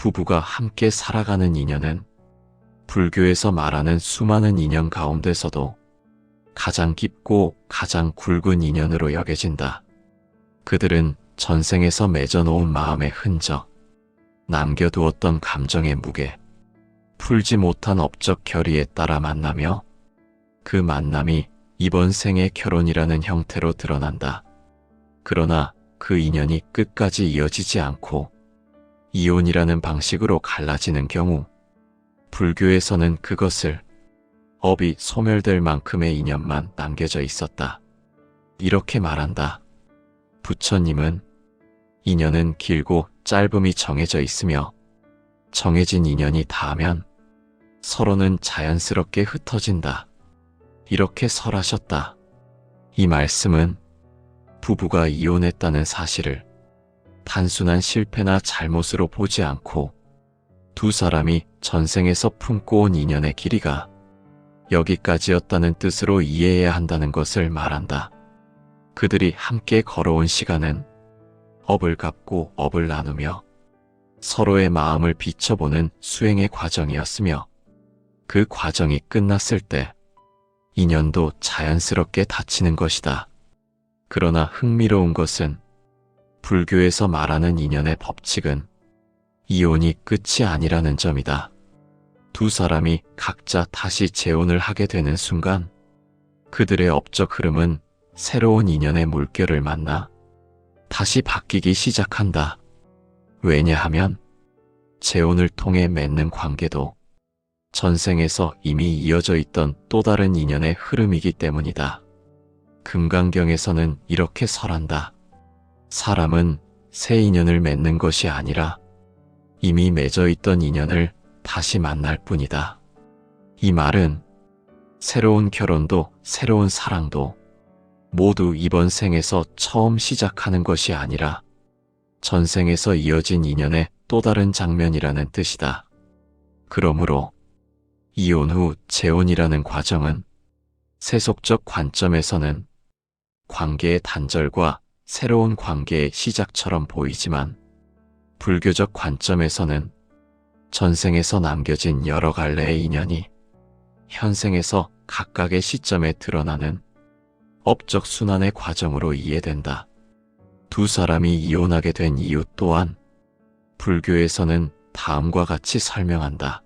부부가 함께 살아가는 인연은 불교에서 말하는 수많은 인연 가운데서도 가장 깊고 가장 굵은 인연으로 여겨진다. 그들은 전생에서 맺어놓은 마음의 흔적, 남겨두었던 감정의 무게, 풀지 못한 업적 결의에 따라 만나며 그 만남이 이번 생의 결혼이라는 형태로 드러난다. 그러나 그 인연이 끝까지 이어지지 않고 이혼이라는 방식으로 갈라지는 경우 불교에서는 그것을 업이 소멸될 만큼의 인연만 남겨져 있었다. 이렇게 말한다. 부처님은 인연은 길고 짧음이 정해져 있으며 정해진 인연이 닿으면 서로는 자연스럽게 흩어진다. 이렇게 설하셨다. 이 말씀은 부부가 이혼했다는 사실을 단순한 실패나 잘못으로 보지 않고 두 사람이 전생에서 품고 온 인연의 길이가 여기까지였다는 뜻으로 이해해야 한다는 것을 말한다. 그들이 함께 걸어온 시간은 업을 갚고 업을 나누며 서로의 마음을 비춰보는 수행의 과정이었으며 그 과정이 끝났을 때 인연도 자연스럽게 닫히는 것이다. 그러나 흥미로운 것은 불교에서 말하는 인연의 법칙은 이혼이 끝이 아니라는 점이다. 두 사람이 각자 다시 재혼을 하게 되는 순간 그들의 업적 흐름은 새로운 인연의 물결을 만나 다시 바뀌기 시작한다. 왜냐하면 재혼을 통해 맺는 관계도 전생에서 이미 이어져 있던 또 다른 인연의 흐름이기 때문이다. 금강경에서는 이렇게 설한다. 사람은 새 인연을 맺는 것이 아니라 이미 맺어 있던 인연을 다시 만날 뿐이다. 이 말은 새로운 결혼도 새로운 사랑도 모두 이번 생에서 처음 시작하는 것이 아니라 전생에서 이어진 인연의 또 다른 장면이라는 뜻이다. 그러므로 이혼 후 재혼이라는 과정은 세속적 관점에서는 관계의 단절과 새로운 관계의 시작처럼 보이지만 불교적 관점에서는 전생에서 남겨진 여러 갈래의 인연이 현생에서 각각의 시점에 드러나는 업적 순환의 과정으로 이해된다. 두 사람이 이혼하게 된 이유 또한 불교에서는 다음과 같이 설명한다.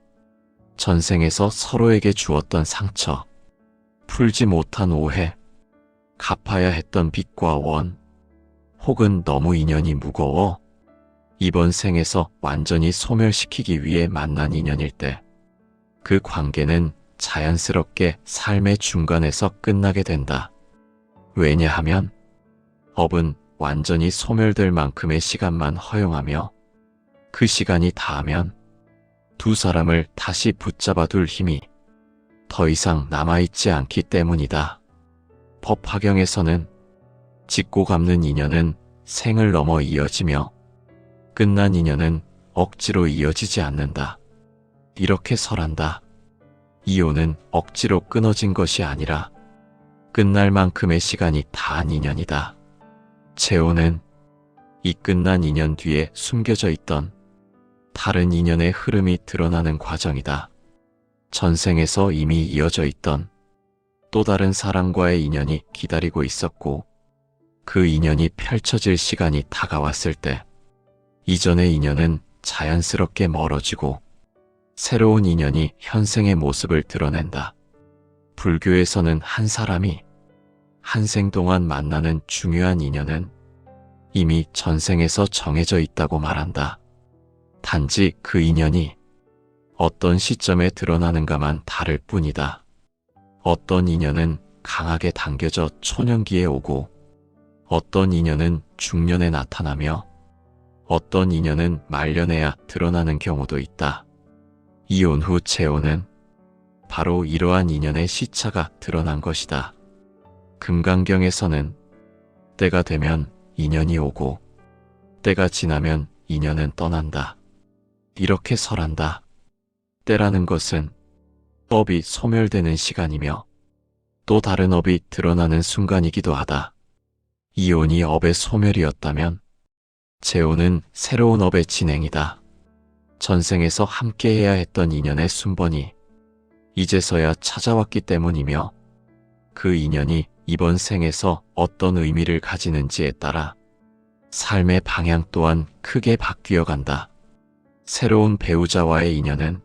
전생에서 서로에게 주었던 상처, 풀지 못한 오해, 갚아야 했던 빚과 원, 혹은 너무 인연이 무거워 이번 생에서 완전히 소멸시키기 위해 만난 인연일 때 그 관계는 자연스럽게 삶의 중간에서 끝나게 된다. 왜냐하면 업은 완전히 소멸될 만큼의 시간만 허용하며 그 시간이 닿으면 두 사람을 다시 붙잡아 둘 힘이 더 이상 남아있지 않기 때문이다. 법화경에서는 짓고 갚는 인연은 생을 넘어 이어지며 끝난 인연은 억지로 이어지지 않는다. 이렇게 설한다. 이혼은 억지로 끊어진 것이 아니라 끝날 만큼의 시간이 닿은 인연이다. 재혼은 이 끝난 인연 뒤에 숨겨져 있던 다른 인연의 흐름이 드러나는 과정이다. 전생에서 이미 이어져 있던 또 다른 사람과의 인연이 기다리고 있었고 그 인연이 펼쳐질 시간이 다가왔을 때 이전의 인연은 자연스럽게 멀어지고 새로운 인연이 현생의 모습을 드러낸다. 불교에서는 한 사람이 한 생 동안 만나는 중요한 인연은 이미 전생에서 정해져 있다고 말한다. 단지 그 인연이 어떤 시점에 드러나는가만 다를 뿐이다. 어떤 인연은 강하게 당겨져 초년기에 오고 어떤 인연은 중년에 나타나며 어떤 인연은 말년에야 드러나는 경우도 있다. 이혼 후 재혼은 바로 이러한 인연의 시차가 드러난 것이다. 금강경에서는 때가 되면 인연이 오고 때가 지나면 인연은 떠난다. 이렇게 설한다. 때라는 것은 업이 소멸되는 시간이며 또 다른 업이 드러나는 순간이기도 하다. 이혼이 업의 소멸이었다면 재혼은 새로운 업의 진행이다. 전생에서 함께해야 했던 인연의 순번이 이제서야 찾아왔기 때문이며 그 인연이 이번 생에서 어떤 의미를 가지는지에 따라 삶의 방향 또한 크게 바뀌어 간다. 새로운 배우자와의 인연은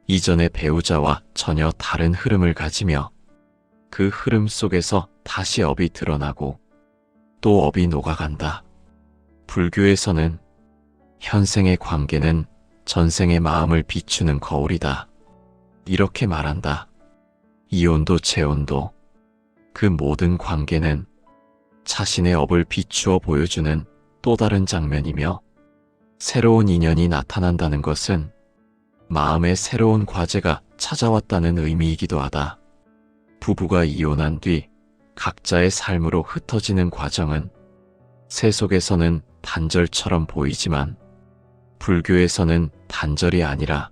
이전의 배우자와 전혀 다른 흐름을 가지며 그 흐름 속에서 다시 업이 드러나고 또 업이 녹아간다. 불교에서는 현생의 관계는 전생의 마음을 비추는 거울이다. 이렇게 말한다. 이혼도 재혼도 그 모든 관계는 자신의 업을 비추어 보여주는 또 다른 장면이며 새로운 인연이 나타난다는 것은 마음의 새로운 과제가 찾아왔다는 의미이기도 하다. 부부가 이혼한 뒤 각자의 삶으로 흩어지는 과정은 세속에서는 단절처럼 보이지만 불교에서는 단절이 아니라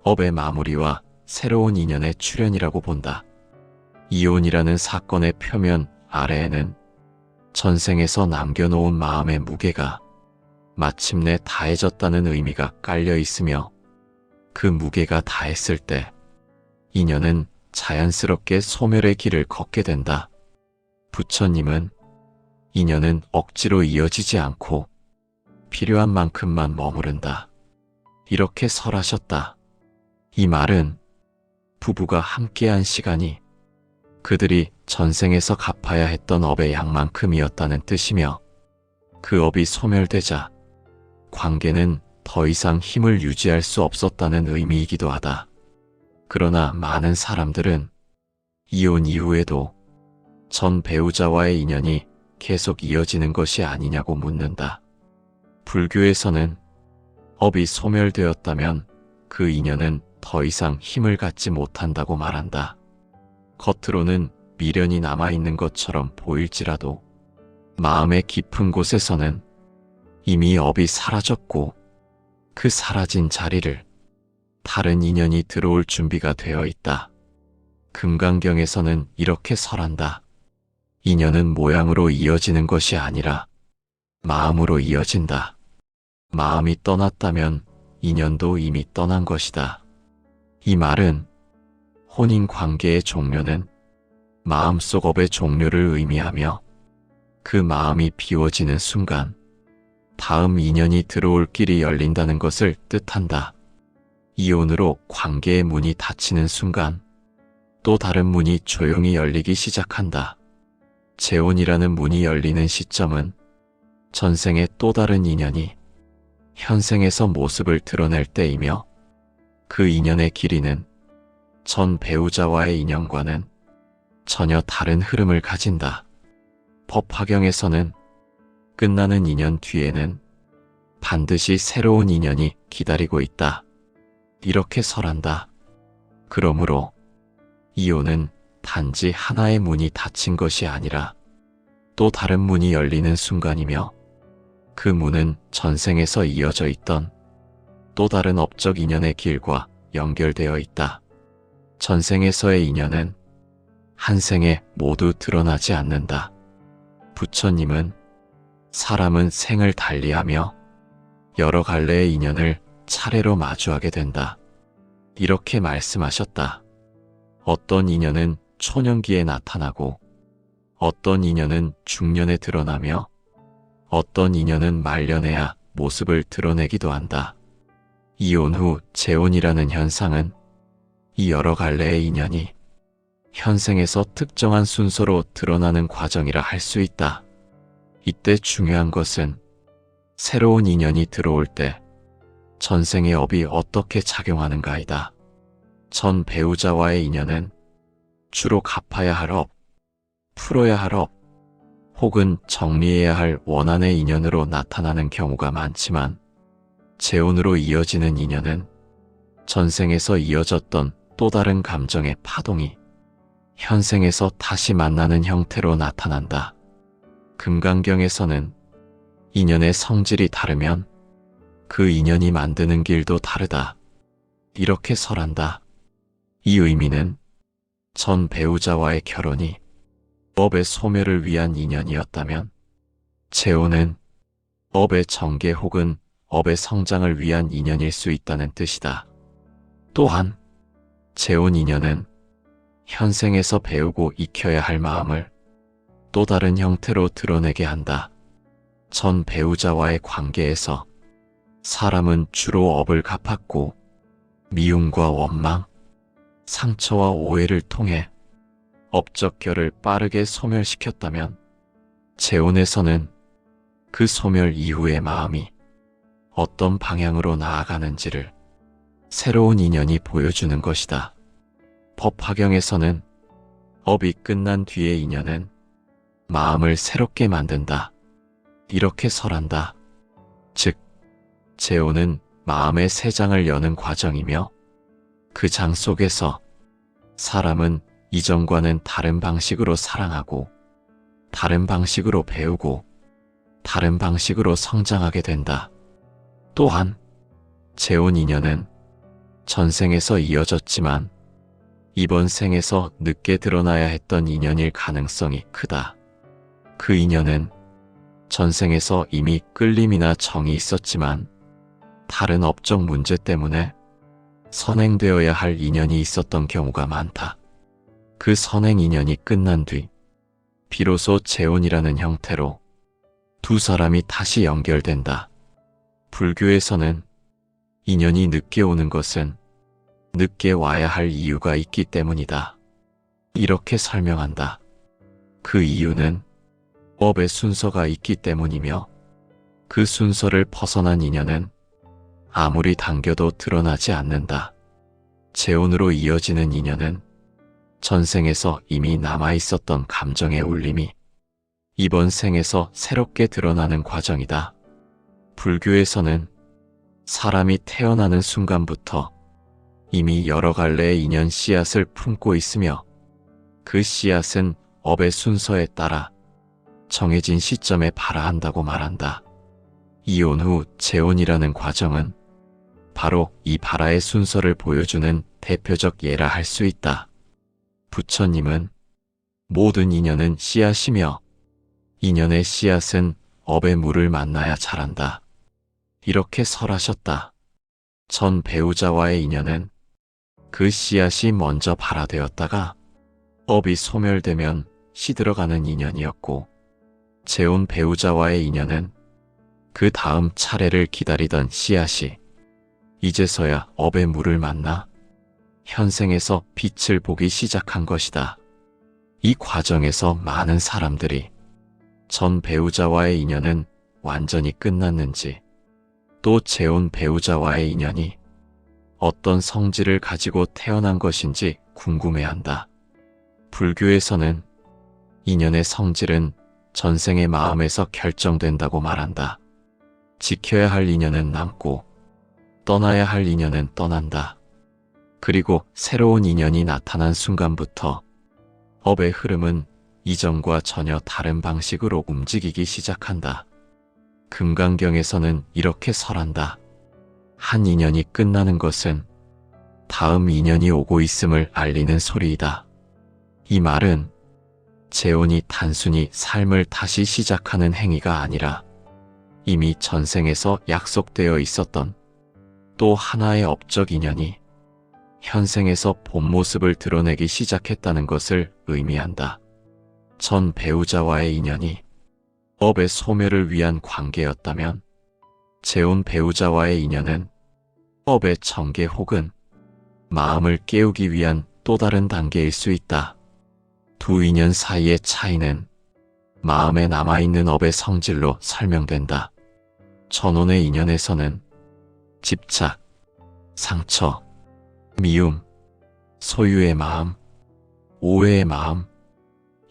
업의 마무리와 새로운 인연의 출현이라고 본다. 이혼이라는 사건의 표면 아래에는 전생에서 남겨놓은 마음의 무게가 마침내 다해졌다는 의미가 깔려 있으며 그 무게가 다했을 때 인연은 자연스럽게 소멸의 길을 걷게 된다. 부처님은 인연은 억지로 이어지지 않고 필요한 만큼만 머무른다. 이렇게 설하셨다. 이 말은 부부가 함께한 시간이 그들이 전생에서 갚아야 했던 업의 양만큼이었다는 뜻이며 그 업이 소멸되자 관계는 더 이상 힘을 유지할 수 없었다는 의미이기도 하다. 그러나 많은 사람들은 이혼 이후에도 전 배우자와의 인연이 계속 이어지는 것이 아니냐고 묻는다. 불교에서는 업이 소멸되었다면 그 인연은 더 이상 힘을 갖지 못한다고 말한다. 겉으로는 미련이 남아있는 것처럼 보일지라도 마음의 깊은 곳에서는 이미 업이 사라졌고 그 사라진 자리를 다른 인연이 들어올 준비가 되어 있다. 금강경에서는 이렇게 설한다. 인연은 모양으로 이어지는 것이 아니라 마음으로 이어진다. 마음이 떠났다면 인연도 이미 떠난 것이다. 이 말은 혼인관계의 종료는 마음속 업의 종료를 의미하며 그 마음이 비워지는 순간 다음 인연이 들어올 길이 열린다는 것을 뜻한다. 이혼으로 관계의 문이 닫히는 순간 또 다른 문이 조용히 열리기 시작한다. 재혼이라는 문이 열리는 시점은 전생의 또 다른 인연이 현생에서 모습을 드러낼 때이며 그 인연의 길이는 전 배우자와의 인연과는 전혀 다른 흐름을 가진다. 법화경에서는 끝나는 인연 뒤에는 반드시 새로운 인연이 기다리고 있다. 이렇게 설한다. 그러므로 이혼은 단지 하나의 문이 닫힌 것이 아니라 또 다른 문이 열리는 순간이며 그 문은 전생에서 이어져 있던 또 다른 업적 인연의 길과 연결되어 있다. 전생에서의 인연은 한 생에 모두 드러나지 않는다. 부처님은 사람은 생을 달리하며 여러 갈래의 인연을 차례로 마주하게 된다. 이렇게 말씀하셨다. 어떤 인연은 초년기에 나타나고 어떤 인연은 중년에 드러나며 어떤 인연은 말년에야 모습을 드러내기도 한다. 이혼 후 재혼이라는 현상은 이 여러 갈래의 인연이 현생에서 특정한 순서로 드러나는 과정이라 할 수 있다. 이때 중요한 것은 새로운 인연이 들어올 때 전생의 업이 어떻게 작용하는가이다. 전 배우자와의 인연은 주로 갚아야 할 업, 풀어야 할 업, 혹은 정리해야 할 원한의 인연으로 나타나는 경우가 많지만 재혼으로 이어지는 인연은 전생에서 이어졌던 또 다른 감정의 파동이 현생에서 다시 만나는 형태로 나타난다. 금강경에서는 인연의 성질이 다르면 그 인연이 만드는 길도 다르다. 이렇게 설한다. 이 의미는 전 배우자와의 결혼이 업의 소멸을 위한 인연이었다면 재혼은 업의 전개 혹은 업의 성장을 위한 인연일 수 있다는 뜻이다. 또한 재혼 인연은 현생에서 배우고 익혀야 할 마음을 또 다른 형태로 드러내게 한다. 전 배우자와의 관계에서 사람은 주로 업을 갚았고 미움과 원망, 상처와 오해를 통해 업적 결을 빠르게 소멸시켰다면 재혼에서는 그 소멸 이후의 마음이 어떤 방향으로 나아가는지를 새로운 인연이 보여주는 것이다. 법화경에서는 업이 끝난 뒤의 인연은 마음을 새롭게 만든다. 이렇게 설한다. 즉, 재혼은 마음의 새 장을 여는 과정이며 그 장 속에서 사람은 이전과는 다른 방식으로 사랑하고 다른 방식으로 배우고 다른 방식으로 성장하게 된다. 또한 재혼 인연은 전생에서 이어졌지만 이번 생에서 늦게 드러나야 했던 인연일 가능성이 크다. 그 인연은 전생에서 이미 끌림이나 정이 있었지만 다른 업적 문제 때문에 선행되어야 할 인연이 있었던 경우가 많다. 그 선행 인연이 끝난 뒤 비로소 재혼이라는 형태로 두 사람이 다시 연결된다. 불교에서는 인연이 늦게 오는 것은 늦게 와야 할 이유가 있기 때문이다. 이렇게 설명한다. 그 이유는 업의 순서가 있기 때문이며 그 순서를 벗어난 인연은 아무리 당겨도 드러나지 않는다. 재혼으로 이어지는 인연은 전생에서 이미 남아있었던 감정의 울림이 이번 생에서 새롭게 드러나는 과정이다. 불교에서는 사람이 태어나는 순간부터 이미 여러 갈래의 인연 씨앗을 품고 있으며 그 씨앗은 업의 순서에 따라 정해진 시점에 발화한다고 말한다. 이혼 후 재혼이라는 과정은 바로 이 발화의 순서를 보여주는 대표적 예라 할 수 있다. 부처님은 모든 인연은 씨앗이며 인연의 씨앗은 업의 물을 만나야 자란다. 이렇게 설하셨다. 전 배우자와의 인연은 그 씨앗이 먼저 발화되었다가 업이 소멸되면 시들어가는 인연이었고 재혼 배우자와의 인연은 그 다음 차례를 기다리던 씨앗이 이제서야 업의 물을 만나 현생에서 빛을 보기 시작한 것이다. 이 과정에서 많은 사람들이 전 배우자와의 인연은 완전히 끝났는지 또 재혼 배우자와의 인연이 어떤 성질을 가지고 태어난 것인지 궁금해한다. 불교에서는 인연의 성질은 전생의 마음에서 결정된다고 말한다. 지켜야 할 인연은 남고 떠나야 할 인연은 떠난다. 그리고 새로운 인연이 나타난 순간부터 업의 흐름은 이전과 전혀 다른 방식으로 움직이기 시작한다. 금강경에서는 이렇게 설한다. 한 인연이 끝나는 것은 다음 인연이 오고 있음을 알리는 소리이다. 이 말은 재혼이 단순히 삶을 다시 시작하는 행위가 아니라 이미 전생에서 약속되어 있었던 또 하나의 업적 인연이 현생에서 본 모습을 드러내기 시작했다는 것을 의미한다. 전 배우자와의 인연이 업의 소멸을 위한 관계였다면 재혼 배우자와의 인연은 업의 전개 혹은 마음을 깨우기 위한 또 다른 단계일 수 있다. 두 인연 사이의 차이는 마음에 남아있는 업의 성질로 설명된다. 전혼의 인연에서는 집착, 상처, 미움, 소유의 마음, 오해의 마음,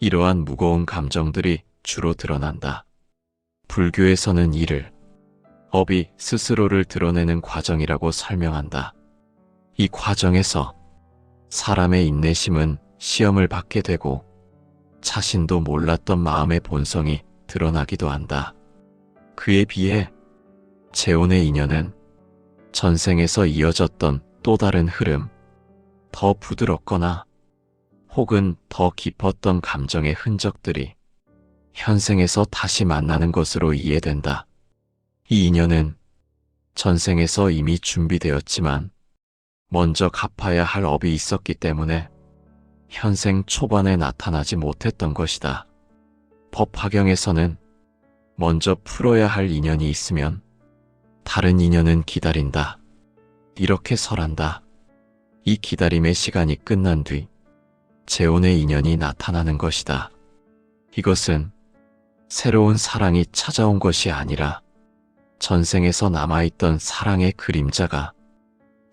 이러한 무거운 감정들이 주로 드러난다. 불교에서는 이를 업이 스스로를 드러내는 과정이라고 설명한다. 이 과정에서 사람의 인내심은 시험을 받게 되고 자신도 몰랐던 마음의 본성이 드러나기도 한다. 그에 비해 재혼의 인연은 전생에서 이어졌던 또 다른 흐름, 더 부드럽거나 혹은 더 깊었던 감정의 흔적들이 현생에서 다시 만나는 것으로 이해된다. 이 인연은 전생에서 이미 준비되었지만 먼저 갚아야 할 업이 있었기 때문에 현생 초반에 나타나지 못했던 것이다. 법화경에서는 먼저 풀어야 할 인연이 있으면 다른 인연은 기다린다. 이렇게 설한다. 이 기다림의 시간이 끝난 뒤 재혼의 인연이 나타나는 것이다. 이것은 새로운 사랑이 찾아온 것이 아니라 전생에서 남아있던 사랑의 그림자가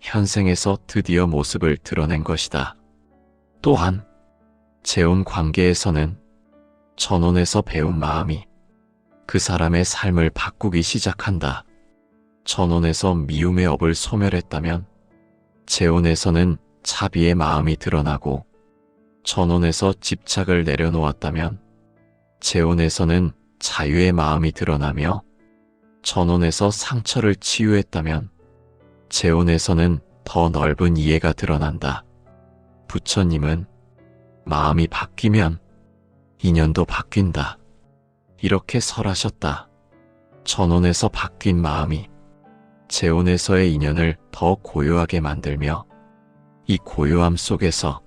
현생에서 드디어 모습을 드러낸 것이다. 또한 재혼 관계에서는 전혼에서 배운 마음이 그 사람의 삶을 바꾸기 시작한다. 전혼에서 미움의 업을 소멸했다면 재혼에서는 자비의 마음이 드러나고, 전혼에서 집착을 내려놓았다면 재혼에서는 자유의 마음이 드러나며, 전혼에서 상처를 치유했다면 재혼에서는 더 넓은 이해가 드러난다. 부처님은 마음이 바뀌면 인연도 바뀐다. 이렇게 설하셨다. 전혼에서 바뀐 마음이 재혼에서의 인연을 더 고요하게 만들며, 이 고요함 속에서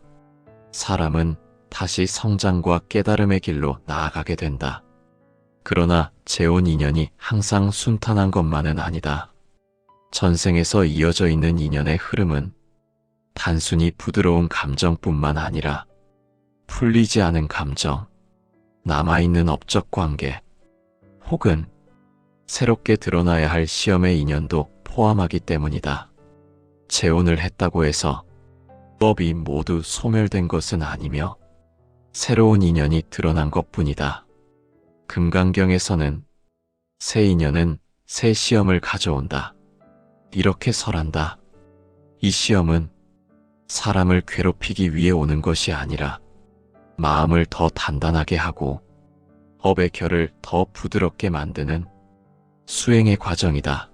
사람은 다시 성장과 깨달음의 길로 나아가게 된다. 그러나 재혼 인연이 항상 순탄한 것만은 아니다. 전생에서 이어져 있는 인연의 흐름은 단순히 부드러운 감정뿐만 아니라 풀리지 않은 감정, 남아있는 업적 관계, 혹은 새롭게 드러나야 할 시험의 인연도 포함하기 때문이다. 재혼을 했다고 해서 법이 모두 소멸된 것은 아니며 새로운 인연이 드러난 것뿐이다. 금강경에서는 새 인연은 새 시험을 가져온다. 이렇게 설한다. 이 시험은 사람을 괴롭히기 위해 오는 것이 아니라 마음을 더 단단하게 하고 업의 결을 더 부드럽게 만드는 수행의 과정이다.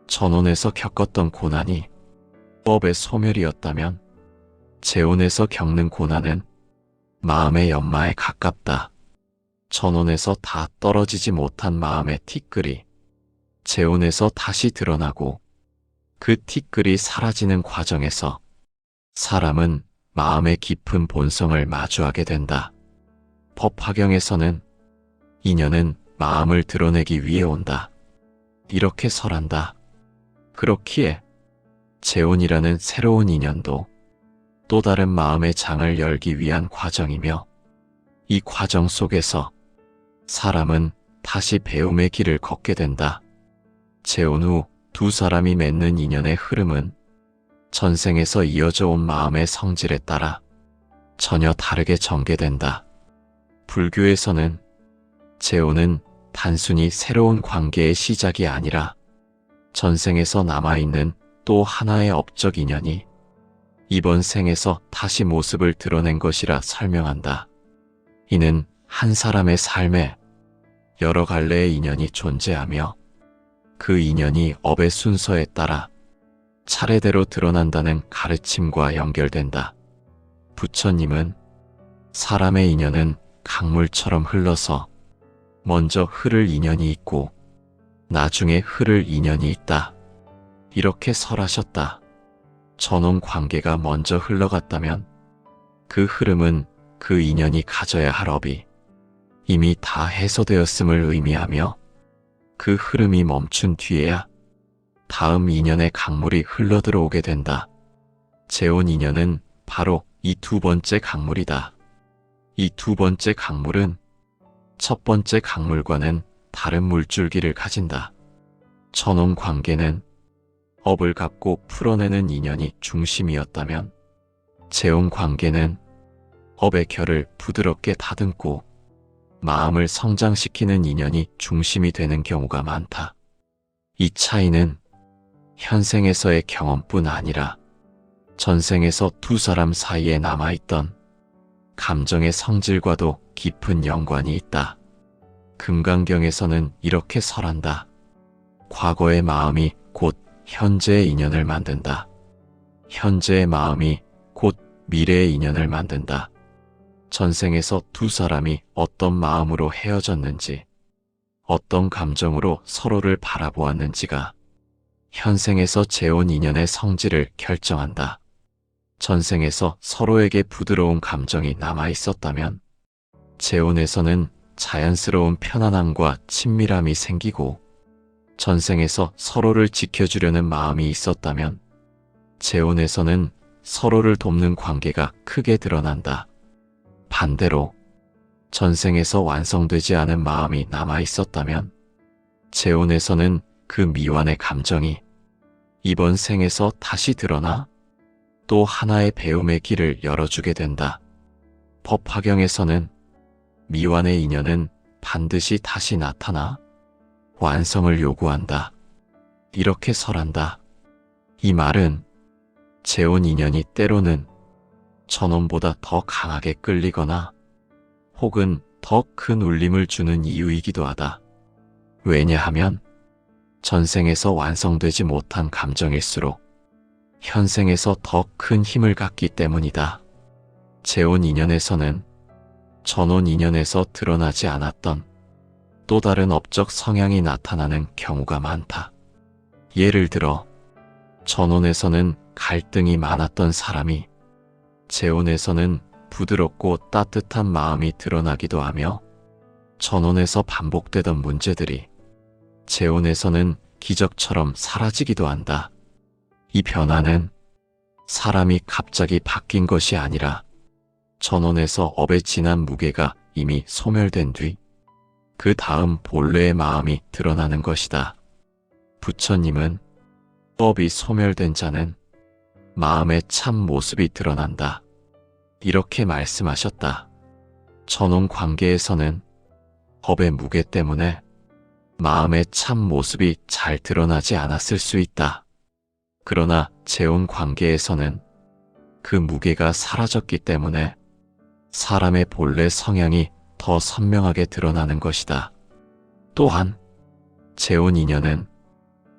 전혼에서 겪었던 고난이 법의 소멸이었다면 재혼에서 겪는 고난은 마음의 연마에 가깝다. 전혼에서 다 떨어지지 못한 마음의 티끌이 재혼에서 다시 드러나고, 그 티끌이 사라지는 과정에서 사람은 마음의 깊은 본성을 마주하게 된다. 법화경에서는 인연은 마음을 드러내기 위해 온다. 이렇게 설한다. 그렇기에 재혼이라는 새로운 인연도 또 다른 마음의 장을 열기 위한 과정이며, 이 과정 속에서 사람은 다시 배움의 길을 걷게 된다. 재혼 후 두 사람이 맺는 인연의 흐름은 전생에서 이어져 온 마음의 성질에 따라 전혀 다르게 전개된다. 불교에서는 재혼은 단순히 새로운 관계의 시작이 아니라 전생에서 남아있는 또 하나의 업적 인연이 이번 생에서 다시 모습을 드러낸 것이라 설명한다. 이는 한 사람의 삶에 여러 갈래의 인연이 존재하며 그 인연이 업의 순서에 따라 차례대로 드러난다는 가르침과 연결된다. 부처님은 사람의 인연은 강물처럼 흘러서 먼저 흐를 인연이 있고 나중에 흐를 인연이 있다. 이렇게 설하셨다. 전혼 관계가 먼저 흘러갔다면 그 흐름은 그 인연이 가져야 할 업이 이미 다 해소되었음을 의미하며, 그 흐름이 멈춘 뒤에야 다음 인연의 강물이 흘러들어오게 된다. 재혼 인연은 바로 이 두 번째 강물이다. 이 두 번째 강물은 첫 번째 강물과는 다른 물줄기를 가진다. 전혼 관계는 업을 갚고 풀어내는 인연이 중심이었다면, 재혼 관계는 업의 결을 부드럽게 다듬고 마음을 성장시키는 인연이 중심이 되는 경우가 많다. 이 차이는 현생에서의 경험뿐 아니라 전생에서 두 사람 사이에 남아있던 감정의 성질과도 깊은 연관이 있다. 금강경에서는 이렇게 설한다. 과거의 마음이 곧 현재의 인연을 만든다. 현재의 마음이 곧 미래의 인연을 만든다. 전생에서 두 사람이 어떤 마음으로 헤어졌는지, 어떤 감정으로 서로를 바라보았는지가 현생에서 재혼 인연의 성질을 결정한다. 전생에서 서로에게 부드러운 감정이 남아 있었다면 재혼에서는 자연스러운 편안함과 친밀함이 생기고, 전생에서 서로를 지켜주려는 마음이 있었다면 재혼에서는 서로를 돕는 관계가 크게 드러난다. 반대로 전생에서 완성되지 않은 마음이 남아 있었다면 재혼에서는 그 미완의 감정이 이번 생에서 다시 드러나 또 하나의 배움의 길을 열어주게 된다. 법화경에서는 미완의 인연은 반드시 다시 나타나 완성을 요구한다. 이렇게 설한다. 이 말은 재혼 인연이 때로는 전원보다 더 강하게 끌리거나 혹은 더 큰 울림을 주는 이유이기도 하다. 왜냐하면 전생에서 완성되지 못한 감정일수록 현생에서 더 큰 힘을 갖기 때문이다. 재혼 인연에서는 전혼 인연에서 드러나지 않았던 또 다른 업적 성향이 나타나는 경우가 많다. 예를 들어 전혼에서는 갈등이 많았던 사람이 재혼에서는 부드럽고 따뜻한 마음이 드러나기도 하며, 전혼에서 반복되던 문제들이 재혼에서는 기적처럼 사라지기도 한다. 이 변화는 사람이 갑자기 바뀐 것이 아니라 전혼에서 업에 지난 무게가 이미 소멸된 뒤 그 다음 본래의 마음이 드러나는 것이다. 부처님은 업이 소멸된 자는 마음의 참 모습이 드러난다. 이렇게 말씀하셨다. 전혼 관계에서는 업의 무게 때문에 마음의 참 모습이 잘 드러나지 않았을 수 있다. 그러나 재혼 관계에서는 그 무게가 사라졌기 때문에 사람의 본래 성향이 더 선명하게 드러나는 것이다. 또한 재혼 인연은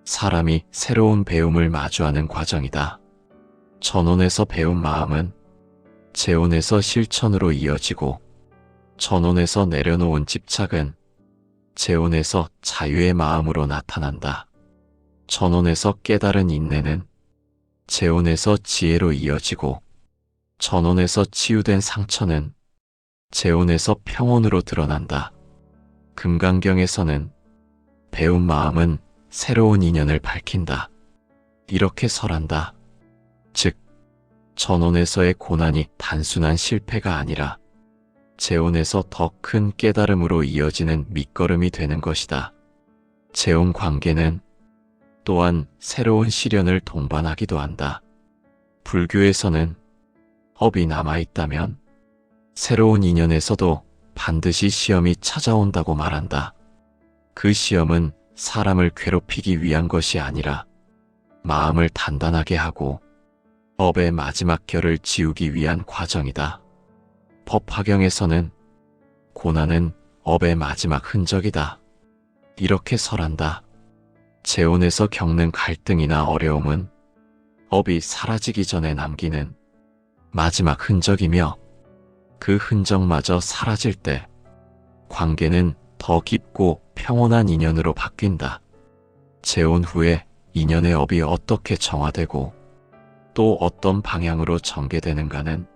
사람이 새로운 배움을 마주하는 과정이다. 전혼에서 배운 마음은 재혼에서 실천으로 이어지고, 전혼에서 내려놓은 집착은 재혼에서 자유의 마음으로 나타난다. 전혼에서 깨달은 인내는 재혼에서 지혜로 이어지고, 전혼에서 치유된 상처는 재혼에서 평온으로 드러난다. 금강경에서는 배운 마음은 새로운 인연을 밝힌다. 이렇게 설한다. 즉, 전혼에서의 고난이 단순한 실패가 아니라 재혼에서 더 큰 깨달음으로 이어지는 밑거름이 되는 것이다. 재혼 관계는 또한 새로운 시련을 동반하기도 한다. 불교에서는 업이 남아있다면 새로운 인연에서도 반드시 시험이 찾아온다고 말한다. 그 시험은 사람을 괴롭히기 위한 것이 아니라 마음을 단단하게 하고 업의 마지막 결을 지우기 위한 과정이다. 법화경에서는 고난은 업의 마지막 흔적이다. 이렇게 설한다. 재혼에서 겪는 갈등이나 어려움은 업이 사라지기 전에 남기는 마지막 흔적이며, 그 흔적마저 사라질 때 관계는 더 깊고 평온한 인연으로 바뀐다. 재혼 후에 인연의 업이 어떻게 정화되고 또 어떤 방향으로 전개되는가는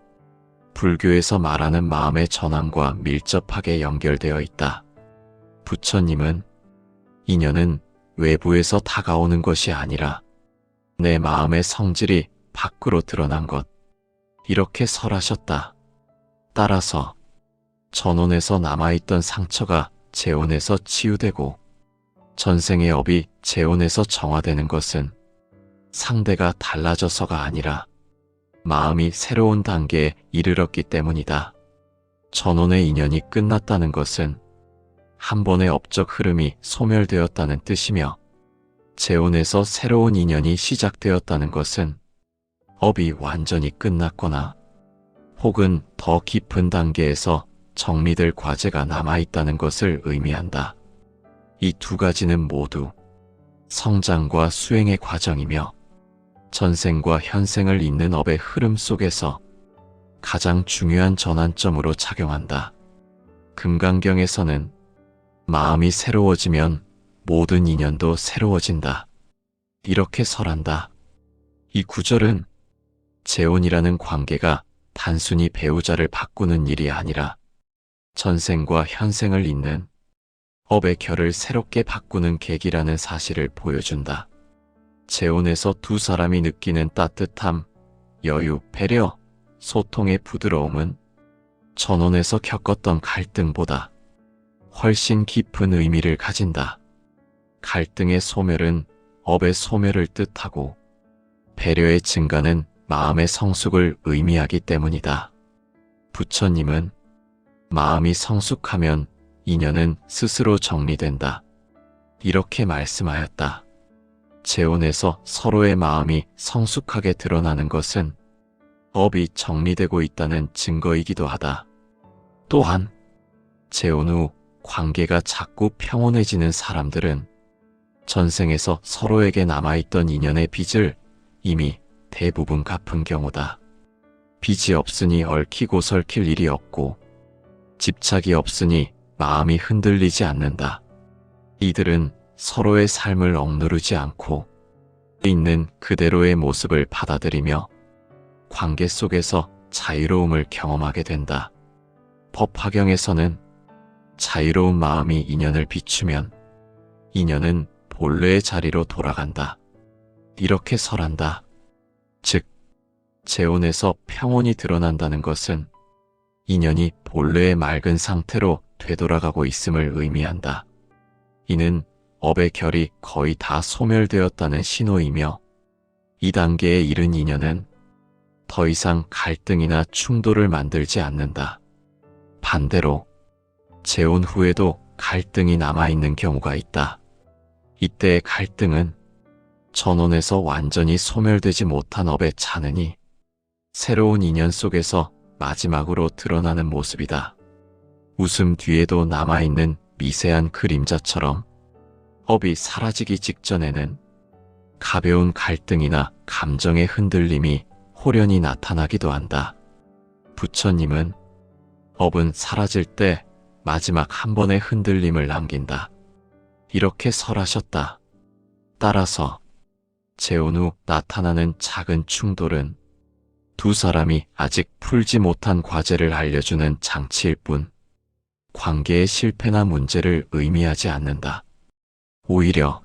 불교에서 말하는 마음의 전환과 밀접하게 연결되어 있다. 부처님은 인연은 외부에서 다가오는 것이 아니라 내 마음의 성질이 밖으로 드러난 것, 이렇게 설하셨다. 따라서 전혼에서 남아있던 상처가 재혼에서 치유되고 전생의 업이 재혼에서 정화되는 것은 상대가 달라져서가 아니라 마음이 새로운 단계에 이르렀기 때문이다. 전혼의 인연이 끝났다는 것은 한 번의 업적 흐름이 소멸되었다는 뜻이며, 재혼에서 새로운 인연이 시작되었다는 것은 업이 완전히 끝났거나 혹은 더 깊은 단계에서 정리될 과제가 남아있다는 것을 의미한다. 이 두 가지는 모두 성장과 수행의 과정이며 전생과 현생을 잇는 업의 흐름 속에서 가장 중요한 전환점으로 작용한다. 금강경에서는 마음이 새로워지면 모든 인연도 새로워진다. 이렇게 설한다. 이 구절은 재혼이라는 관계가 단순히 배우자를 바꾸는 일이 아니라 전생과 현생을 잇는 업의 결을 새롭게 바꾸는 계기라는 사실을 보여준다. 재혼에서 두 사람이 느끼는 따뜻함, 여유, 배려, 소통의 부드러움은 전혼에서 겪었던 갈등보다 훨씬 깊은 의미를 가진다. 갈등의 소멸은 업의 소멸을 뜻하고 배려의 증가는 마음의 성숙을 의미하기 때문이다. 부처님은 마음이 성숙하면 인연은 스스로 정리된다. 이렇게 말씀하였다. 재혼에서 서로의 마음이 성숙하게 드러나는 것은 업이 정리되고 있다는 증거이기도 하다. 또한 재혼 후 관계가 자꾸 평온해지는 사람들은 전생에서 서로에게 남아있던 인연의 빚을 이미 대부분 갚은 경우다. 빚이 없으니 얽히고 설킬 일이 없고 집착이 없으니 마음이 흔들리지 않는다. 이들은 서로의 삶을 억누르지 않고 있는 그대로의 모습을 받아들이며 관계 속에서 자유로움을 경험하게 된다. 법화경에서는 자유로운 마음이 인연을 비추면 인연은 본래의 자리로 돌아간다. 이렇게 설한다. 즉, 재혼에서 평온이 드러난다는 것은 인연이 본래의 맑은 상태로 되돌아가고 있음을 의미한다. 이는 업의 결이 거의 다 소멸되었다는 신호이며 이 단계에 이른 인연은 더 이상 갈등이나 충돌을 만들지 않는다. 반대로 재혼 후에도 갈등이 남아있는 경우가 있다. 이때의 갈등은 전혼에서 완전히 소멸되지 못한 업에 차느니 새로운 인연 속에서 마지막으로 드러나는 모습이다. 웃음 뒤에도 남아있는 미세한 그림자처럼 업이 사라지기 직전에는 가벼운 갈등이나 감정의 흔들림이 호련히 나타나기도 한다. 부처님은 업은 사라질 때 마지막 한 번의 흔들림을 남긴다. 이렇게 설하셨다. 따라서 재혼 후 나타나는 작은 충돌은 두 사람이 아직 풀지 못한 과제를 알려주는 장치일 뿐 관계의 실패나 문제를 의미하지 않는다. 오히려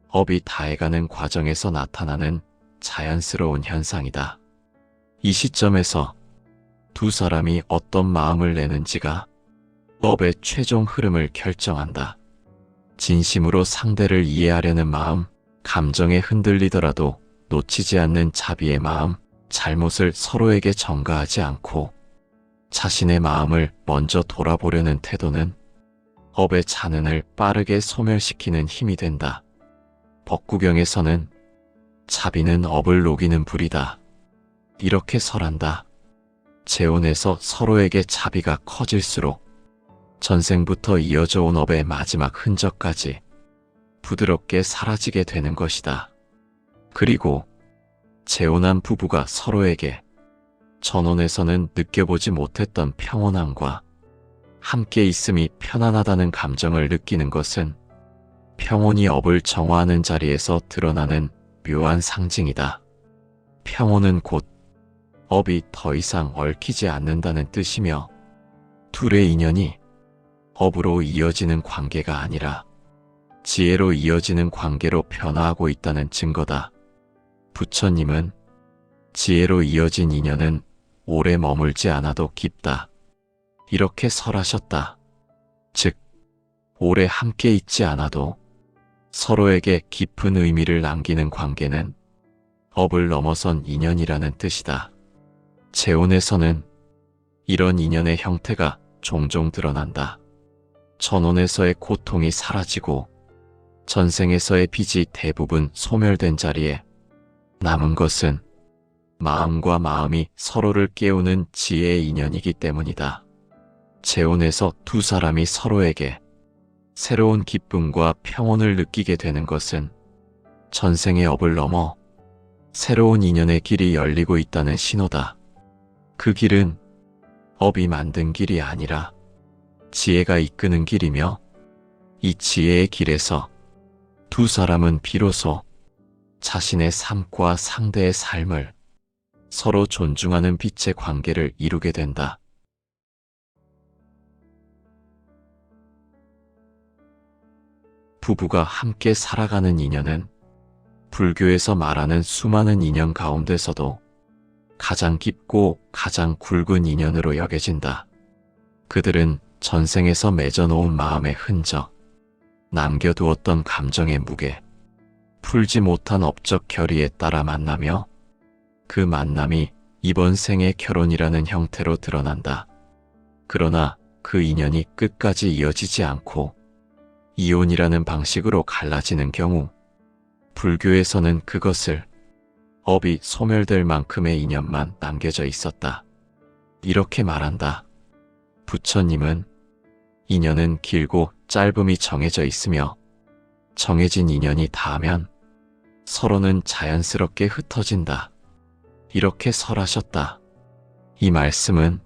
업이 다해가는 과정에서 나타나는 자연스러운 현상이다. 이 시점에서 두 사람이 어떤 마음을 내는지가 업의 최종 흐름을 결정한다. 진심으로 상대를 이해하려는 마음, 감정에 흔들리더라도 놓치지 않는 자비의 마음, 잘못을 서로에게 전가하지 않고 자신의 마음을 먼저 돌아보려는 태도는 업의 잔흔을 빠르게 소멸시키는 힘이 된다. 법구경에서는 자비는 업을 녹이는 불이다. 이렇게 설한다. 재혼에서 서로에게 자비가 커질수록 전생부터 이어져 온 업의 마지막 흔적까지 부드럽게 사라지게 되는 것이다. 그리고 재혼한 부부가 서로에게 전혼에서는 느껴보지 못했던 평온함과 함께 있음이 편안하다는 감정을 느끼는 것은 평온이 업을 정화하는 자리에서 드러나는 묘한 상징이다. 평온은 곧 업이 더 이상 얽히지 않는다는 뜻이며 둘의 인연이 업으로 이어지는 관계가 아니라 지혜로 이어지는 관계로 변화하고 있다는 증거다. 부처님은 지혜로 이어진 인연은 오래 머물지 않아도 깊다. 이렇게 설하셨다. 즉, 오래 함께 있지 않아도 서로에게 깊은 의미를 남기는 관계는 업을 넘어선 인연이라는 뜻이다. 재혼에서는 이런 인연의 형태가 종종 드러난다. 전혼에서의 고통이 사라지고 전생에서의 빚이 대부분 소멸된 자리에 남은 것은 마음과 마음이 서로를 깨우는 지혜의 인연이기 때문이다. 재혼에서 두 사람이 서로에게 새로운 기쁨과 평온을 느끼게 되는 것은 전생의 업을 넘어 새로운 인연의 길이 열리고 있다는 신호다. 그 길은 업이 만든 길이 아니라 지혜가 이끄는 길이며 이 지혜의 길에서 두 사람은 비로소 자신의 삶과 상대의 삶을 서로 존중하는 빛의 관계를 이루게 된다. 부부가 함께 살아가는 인연은 불교에서 말하는 수많은 인연 가운데서도 가장 깊고 가장 굵은 인연으로 여겨진다. 그들은 전생에서 맺어놓은 마음의 흔적, 남겨두었던 감정의 무게, 풀지 못한 업적 결의에 따라 만나며 그 만남이 이번 생의 결혼이라는 형태로 드러난다. 그러나 그 인연이 끝까지 이어지지 않고 이혼이라는 방식으로 갈라지는 경우 불교에서는 그것을 업이 소멸될 만큼의 인연만 남겨져 있었다. 이렇게 말한다. 부처님은 인연은 길고 짧음이 정해져 있으며 정해진 인연이 닿으면 서로는 자연스럽게 흩어진다. 이렇게 설하셨다. 이 말씀은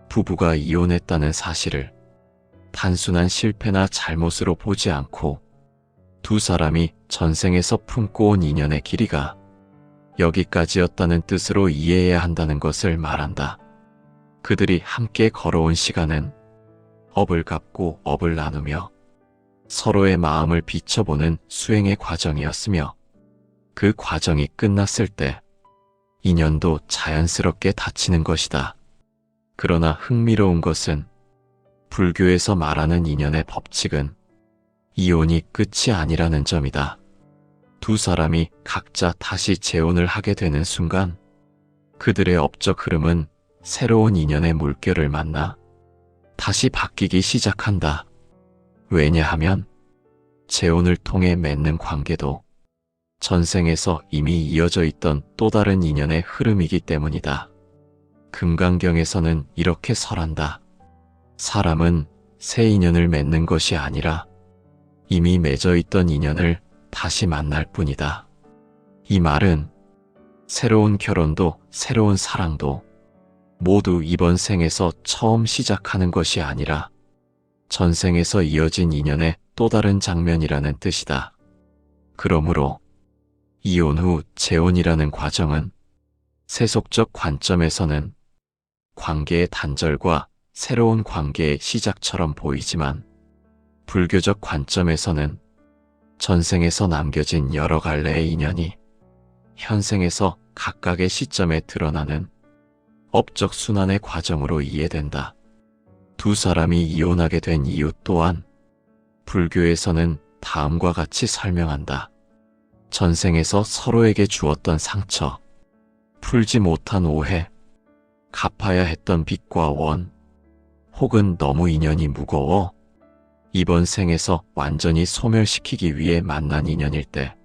부부가 이혼했다는 사실을 단순한 실패나 잘못으로 보지 않고 두 사람이 전생에서 품고 온 인연의 길이가 여기까지였다는 뜻으로 이해해야 한다는 것을 말한다. 그들이 함께 걸어온 시간은 업을 갚고 업을 나누며 서로의 마음을 비춰보는 수행의 과정이었으며 그 과정이 끝났을 때 인연도 자연스럽게 닫히는 것이다. 그러나 흥미로운 것은 불교에서 말하는 인연의 법칙은 이혼이 끝이 아니라는 점이다. 두 사람이 각자 다시 재혼을 하게 되는 순간 그들의 업적 흐름은 새로운 인연의 물결을 만나 다시 바뀌기 시작한다. 왜냐하면 재혼을 통해 맺는 관계도 전생에서 이미 이어져 있던 또 다른 인연의 흐름이기 때문이다. 금강경에서는 이렇게 설한다. 사람은 새 인연을 맺는 것이 아니라 이미 맺어 있던 인연을 다시 만날 뿐이다. 이 말은 새로운 결혼도 새로운 사랑도 모두 이번 생에서 처음 시작하는 것이 아니라 전생에서 이어진 인연의 또 다른 장면이라는 뜻이다. 그러므로 이혼 후 재혼이라는 과정은 세속적 관점에서는 관계의 단절과 새로운 관계의 시작처럼 보이지만 불교적 관점에서는 전생에서 남겨진 여러 갈래의 인연이 현생에서 각각의 시점에 드러나는 업적 순환의 과정으로 이해된다. 두 사람이 이혼하게 된 이유 또한 불교에서는 다음과 같이 설명한다. 전생에서 서로에게 주었던 상처, 풀지 못한 오해, 갚아야 했던 빚과 원, 혹은 너무 인연이 무거워 이번 생에서 완전히 소멸시키기 위해 만난 인연일 때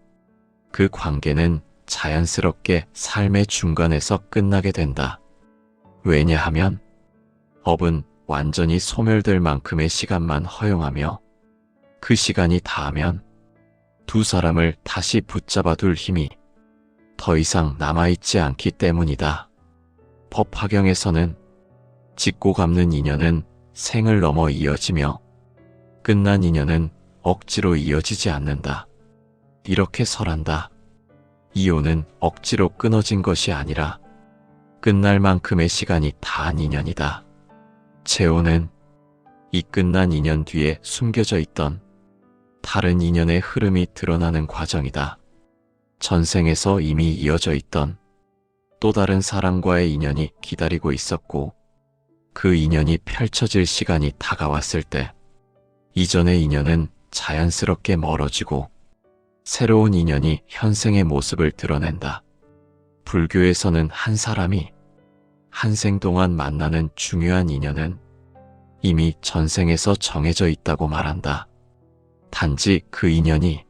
그 관계는 자연스럽게 삶의 중간에서 끝나게 된다. 왜냐하면 업은 완전히 소멸될 만큼의 시간만 허용하며 그 시간이 닿으면 두 사람을 다시 붙잡아 둘 힘이 더 이상 남아있지 않기 때문이다. 법화경에서는 짓고 갚는 인연은 생을 넘어 이어지며 끝난 인연은 억지로 이어지지 않는다. 이렇게 설한다. 이혼은 억지로 끊어진 것이 아니라 끝날 만큼의 시간이 다한 인연이다. 재혼은 이 끝난 인연 뒤에 숨겨져 있던 다른 인연의 흐름이 드러나는 과정이다. 전생에서 이미 이어져 있던 또 다른 사람과의 인연이 기다리고 있었고 그 인연이 펼쳐질 시간이 다가왔을 때 이전의 인연은 자연스럽게 멀어지고 새로운 인연이 현생의 모습을 드러낸다. 불교에서는 한 사람이 한 생 동안 만나는 중요한 인연은 이미 전생에서 정해져 있다고 말한다. 단지 그 인연이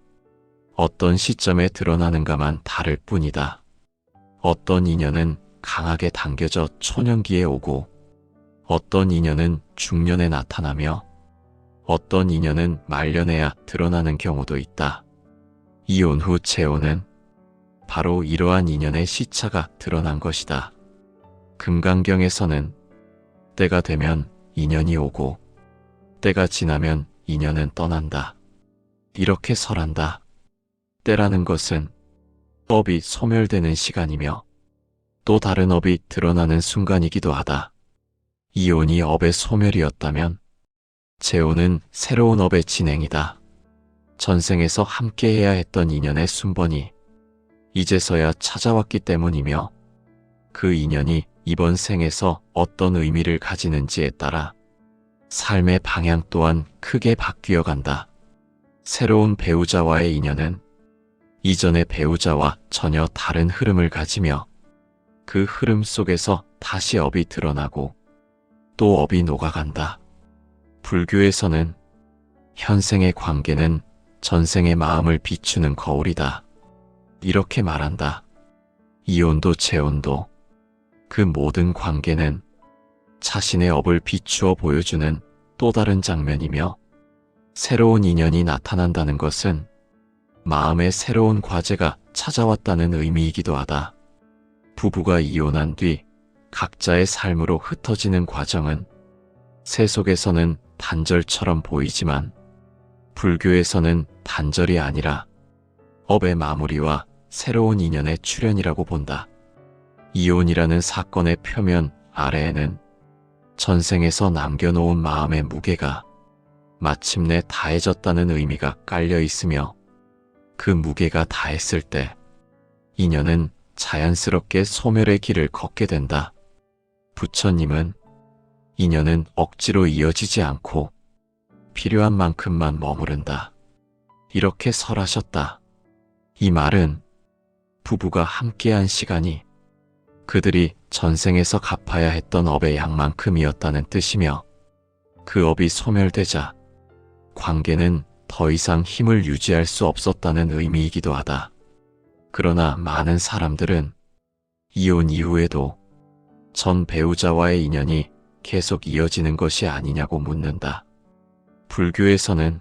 어떤 시점에 드러나는가만 다를 뿐이다. 어떤 인연은 강하게 당겨져 초년기에 오고 어떤 인연은 중년에 나타나며 어떤 인연은 말년에야 드러나는 경우도 있다. 이혼 후 재혼은 바로 이러한 인연의 시차가 드러난 것이다. 금강경에서는 때가 되면 인연이 오고 때가 지나면 인연은 떠난다. 이렇게 설한다. 때라는 것은 업이 소멸되는 시간이며 또 다른 업이 드러나는 순간이기도 하다. 이혼이 업의 소멸이었다면 재혼은 새로운 업의 진행이다. 전생에서 함께해야 했던 인연의 순번이 이제서야 찾아왔기 때문이며 그 인연이 이번 생에서 어떤 의미를 가지는지에 따라 삶의 방향 또한 크게 바뀌어 간다. 새로운 배우자와의 인연은 이전의 배우자와 전혀 다른 흐름을 가지며 그 흐름 속에서 다시 업이 드러나고 또 업이 녹아간다. 불교에서는 현생의 관계는 전생의 마음을 비추는 거울이다. 이렇게 말한다. 이혼도 재혼도 그 모든 관계는 자신의 업을 비추어 보여주는 또 다른 장면이며 새로운 인연이 나타난다는 것은 마음의 새로운 과제가 찾아왔다는 의미이기도 하다. 부부가 이혼한 뒤 각자의 삶으로 흩어지는 과정은 세속에서는 단절처럼 보이지만 불교에서는 단절이 아니라 업의 마무리와 새로운 인연의 출현이라고 본다. 이혼이라는 사건의 표면 아래에는 전생에서 남겨놓은 마음의 무게가 마침내 다해졌다는 의미가 깔려 있으며 그 무게가 다했을 때 인연은 자연스럽게 소멸의 길을 걷게 된다. 부처님은 인연은 억지로 이어지지 않고 필요한 만큼만 머무른다. 이렇게 설하셨다. 이 말은 부부가 함께한 시간이 그들이 전생에서 갚아야 했던 업의 양만큼이었다는 뜻이며 그 업이 소멸되자 관계는 더 이상 힘을 유지할 수 없었다는 의미이기도 하다. 그러나 많은 사람들은 이혼 이후에도 전 배우자와의 인연이 계속 이어지는 것이 아니냐고 묻는다. 불교에서는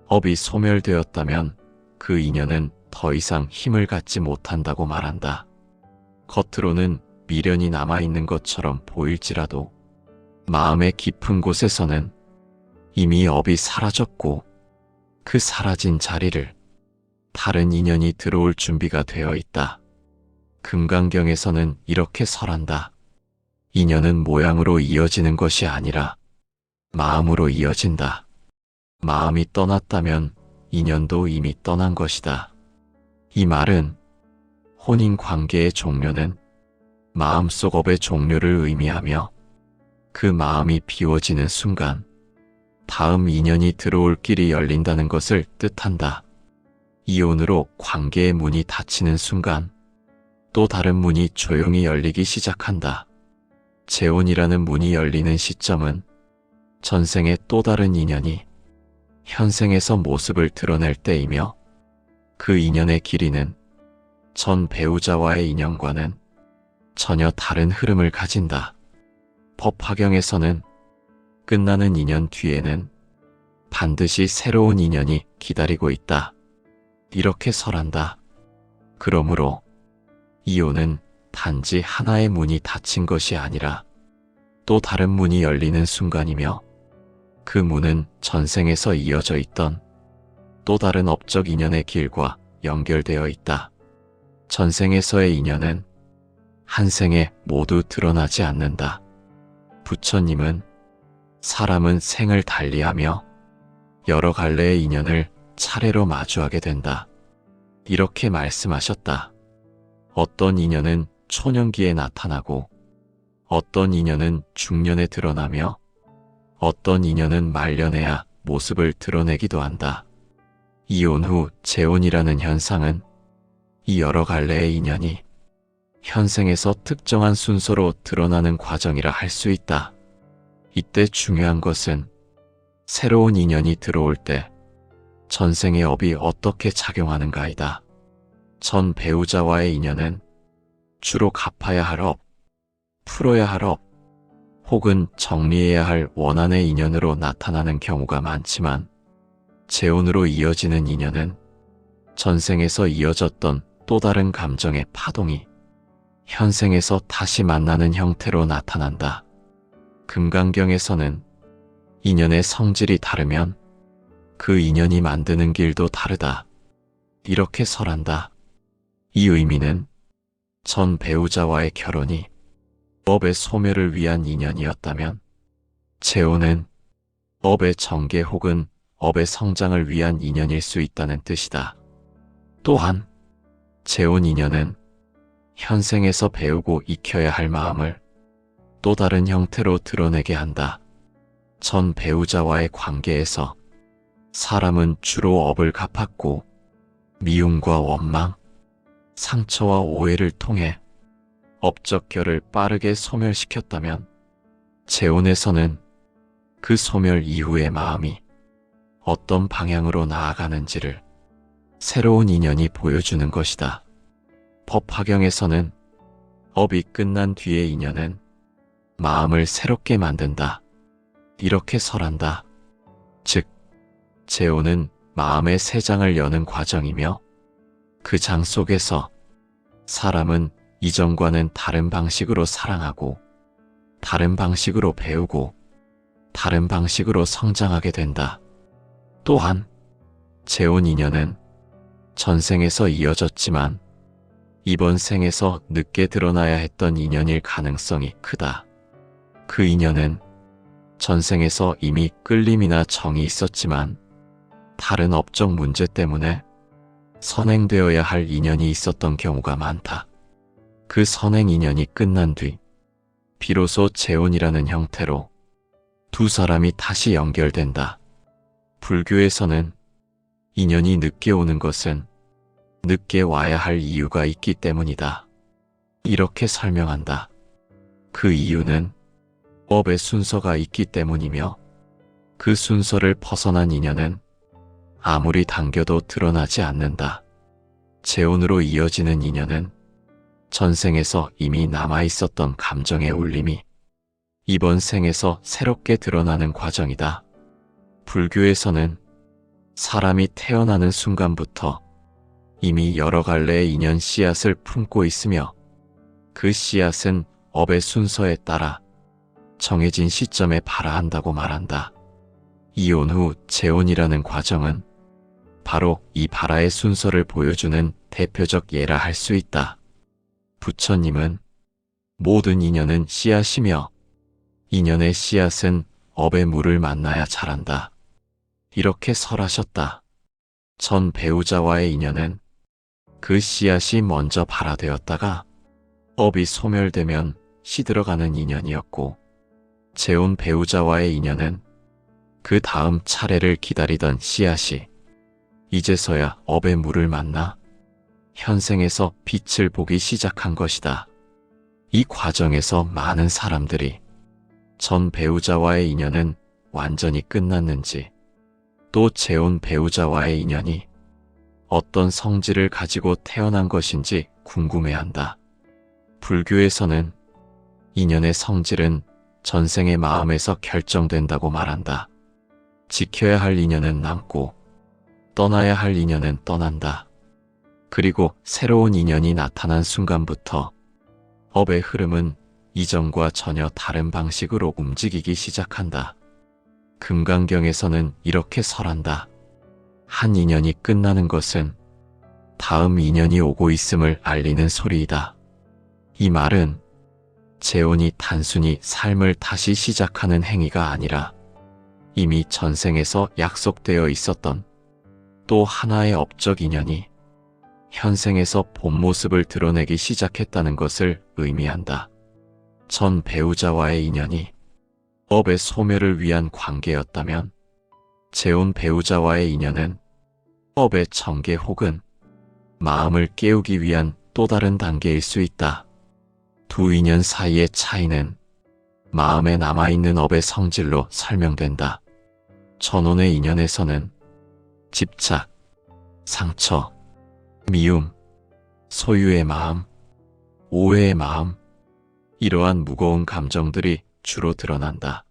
업이 소멸되었다면 그 인연은 더 이상 힘을 갖지 못한다고 말한다. 겉으로는 미련이 남아있는 것처럼 보일지라도 마음의 깊은 곳에서는 이미 업이 사라졌고 그 사라진 자리를 다른 인연이 들어올 준비가 되어 있다. 금강경에서는 이렇게 설한다. 인연은 모양으로 이어지는 것이 아니라 마음으로 이어진다. 마음이 떠났다면 인연도 이미 떠난 것이다. 이 말은 혼인관계의 종료는 마음속 업의 종료를 의미하며 그 마음이 비워지는 순간 다음 인연이 들어올 길이 열린다는 것을 뜻한다. 이혼으로 관계의 문이 닫히는 순간 또 다른 문이 조용히 열리기 시작한다. 재혼이라는 문이 열리는 시점은 전생의 또 다른 인연이 현생에서 모습을 드러낼 때이며 그 인연의 길이는 전 배우자와의 인연과는 전혀 다른 흐름을 가진다. 법화경에서는 끝나는 인연 뒤에는 반드시 새로운 인연이 기다리고 있다. 이렇게 설한다. 그러므로 이혼은 단지 하나의 문이 닫힌 것이 아니라 또 다른 문이 열리는 순간이며 그 문은 전생에서 이어져 있던 또 다른 업적 인연의 길과 연결되어 있다. 전생에서의 인연은 한 생에 모두 드러나지 않는다. 부처님은 사람은 생을 달리하며 여러 갈래의 인연을 차례로 마주하게 된다. 이렇게 말씀하셨다. 어떤 인연은 초년기에 나타나고 어떤 인연은 중년에 드러나며 어떤 인연은 말년에야 모습을 드러내기도 한다. 이혼 후 재혼이라는 현상은 이 여러 갈래의 인연이 현생에서 특정한 순서로 드러나는 과정이라 할 수 있다. 이때 중요한 것은 새로운 인연이 들어올 때 전생의 업이 어떻게 작용하는가이다. 전 배우자와의 인연은 주로 갚아야 할 업, 풀어야 할 업, 혹은 정리해야 할 원한의 인연으로 나타나는 경우가 많지만 재혼으로 이어지는 인연은 전생에서 이어졌던 또 다른 감정의 파동이 현생에서 다시 만나는 형태로 나타난다. 금강경에서는 인연의 성질이 다르면 그 인연이 만드는 길도 다르다. 이렇게 설한다. 이 의미는 전 배우자와의 결혼이 업의 소멸을 위한 인연이었다면 재혼은 업의 정계 혹은 업의 성장을 위한 인연일 수 있다는 뜻이다. 또한 재혼 인연은 현생에서 배우고 익혀야 할 마음을 또 다른 형태로 드러내게 한다. 전 배우자와의 관계에서 사람은 주로 업을 갚았고 미움과 원망, 상처와 오해를 통해 업적 결을 빠르게 소멸시켰다면 재혼에서는 그 소멸 이후의 마음이 어떤 방향으로 나아가는지를 새로운 인연이 보여주는 것이다. 법화경에서는 업이 끝난 뒤의 인연은 마음을 새롭게 만든다. 이렇게 설한다. 즉, 재혼은 마음의 새 장을 여는 과정이며 그 장 속에서 사람은 이전과는 다른 방식으로 사랑하고 다른 방식으로 배우고 다른 방식으로 성장하게 된다. 또한 재혼 인연은 전생에서 이어졌지만 이번 생에서 늦게 드러나야 했던 인연일 가능성이 크다. 그 인연은 전생에서 이미 끌림이나 정이 있었지만 다른 업적 문제 때문에 선행되어야 할 인연이 있었던 경우가 많다. 그 선행 인연이 끝난 뒤 비로소 재혼이라는 형태로 두 사람이 다시 연결된다. 불교에서는 인연이 늦게 오는 것은 늦게 와야 할 이유가 있기 때문이다. 이렇게 설명한다. 그 이유는 업의 순서가 있기 때문이며 그 순서를 벗어난 인연은 아무리 당겨도 드러나지 않는다. 재혼으로 이어지는 인연은 전생에서 이미 남아있었던 감정의 울림이 이번 생에서 새롭게 드러나는 과정이다. 불교에서는 사람이 태어나는 순간부터 이미 여러 갈래의 인연 씨앗을 품고 있으며 그 씨앗은 업의 순서에 따라 정해진 시점에 발화한다고 말한다. 이혼 후 재혼이라는 과정은 바로 이 발화의 순서를 보여주는 대표적 예라 할 수 있다. 부처님은 모든 인연은 씨앗이며 인연의 씨앗은 업의 물을 만나야 자란다. 이렇게 설하셨다. 전 배우자와의 인연은 그 씨앗이 먼저 발화되었다가 업이 소멸되면 시들어가는 인연이었고 재혼 배우자와의 인연은 그 다음 차례를 기다리던 씨앗이 이제서야 업의 물을 만나 현생에서 빛을 보기 시작한 것이다. 이 과정에서 많은 사람들이 전 배우자와의 인연은 완전히 끝났는지 또 재혼 배우자와의 인연이 어떤 성질을 가지고 태어난 것인지 궁금해한다. 불교에서는 인연의 성질은 전생의 마음에서 결정된다고 말한다. 지켜야 할 인연은 남고 떠나야 할 인연은 떠난다. 그리고 새로운 인연이 나타난 순간부터 업의 흐름은 이전과 전혀 다른 방식으로 움직이기 시작한다. 금강경에서는 이렇게 설한다. 한 인연이 끝나는 것은 다음 인연이 오고 있음을 알리는 소리이다. 이 말은 재혼이 단순히 삶을 다시 시작하는 행위가 아니라 이미 전생에서 약속되어 있었던 또 하나의 업적 인연이 현생에서 본 모습을 드러내기 시작했다는 것을 의미한다. 전 배우자와의 인연이 업의 소멸을 위한 관계였다면 재혼 배우자와의 인연은 업의 전개 혹은 마음을 깨우기 위한 또 다른 단계일 수 있다. 두 인연 사이의 차이는 마음에 남아있는 업의 성질로 설명된다. 전혼의 인연에서는 집착, 상처, 미움, 소유의 마음, 오해의 마음, 이러한 무거운 감정들이 주로 드러난다.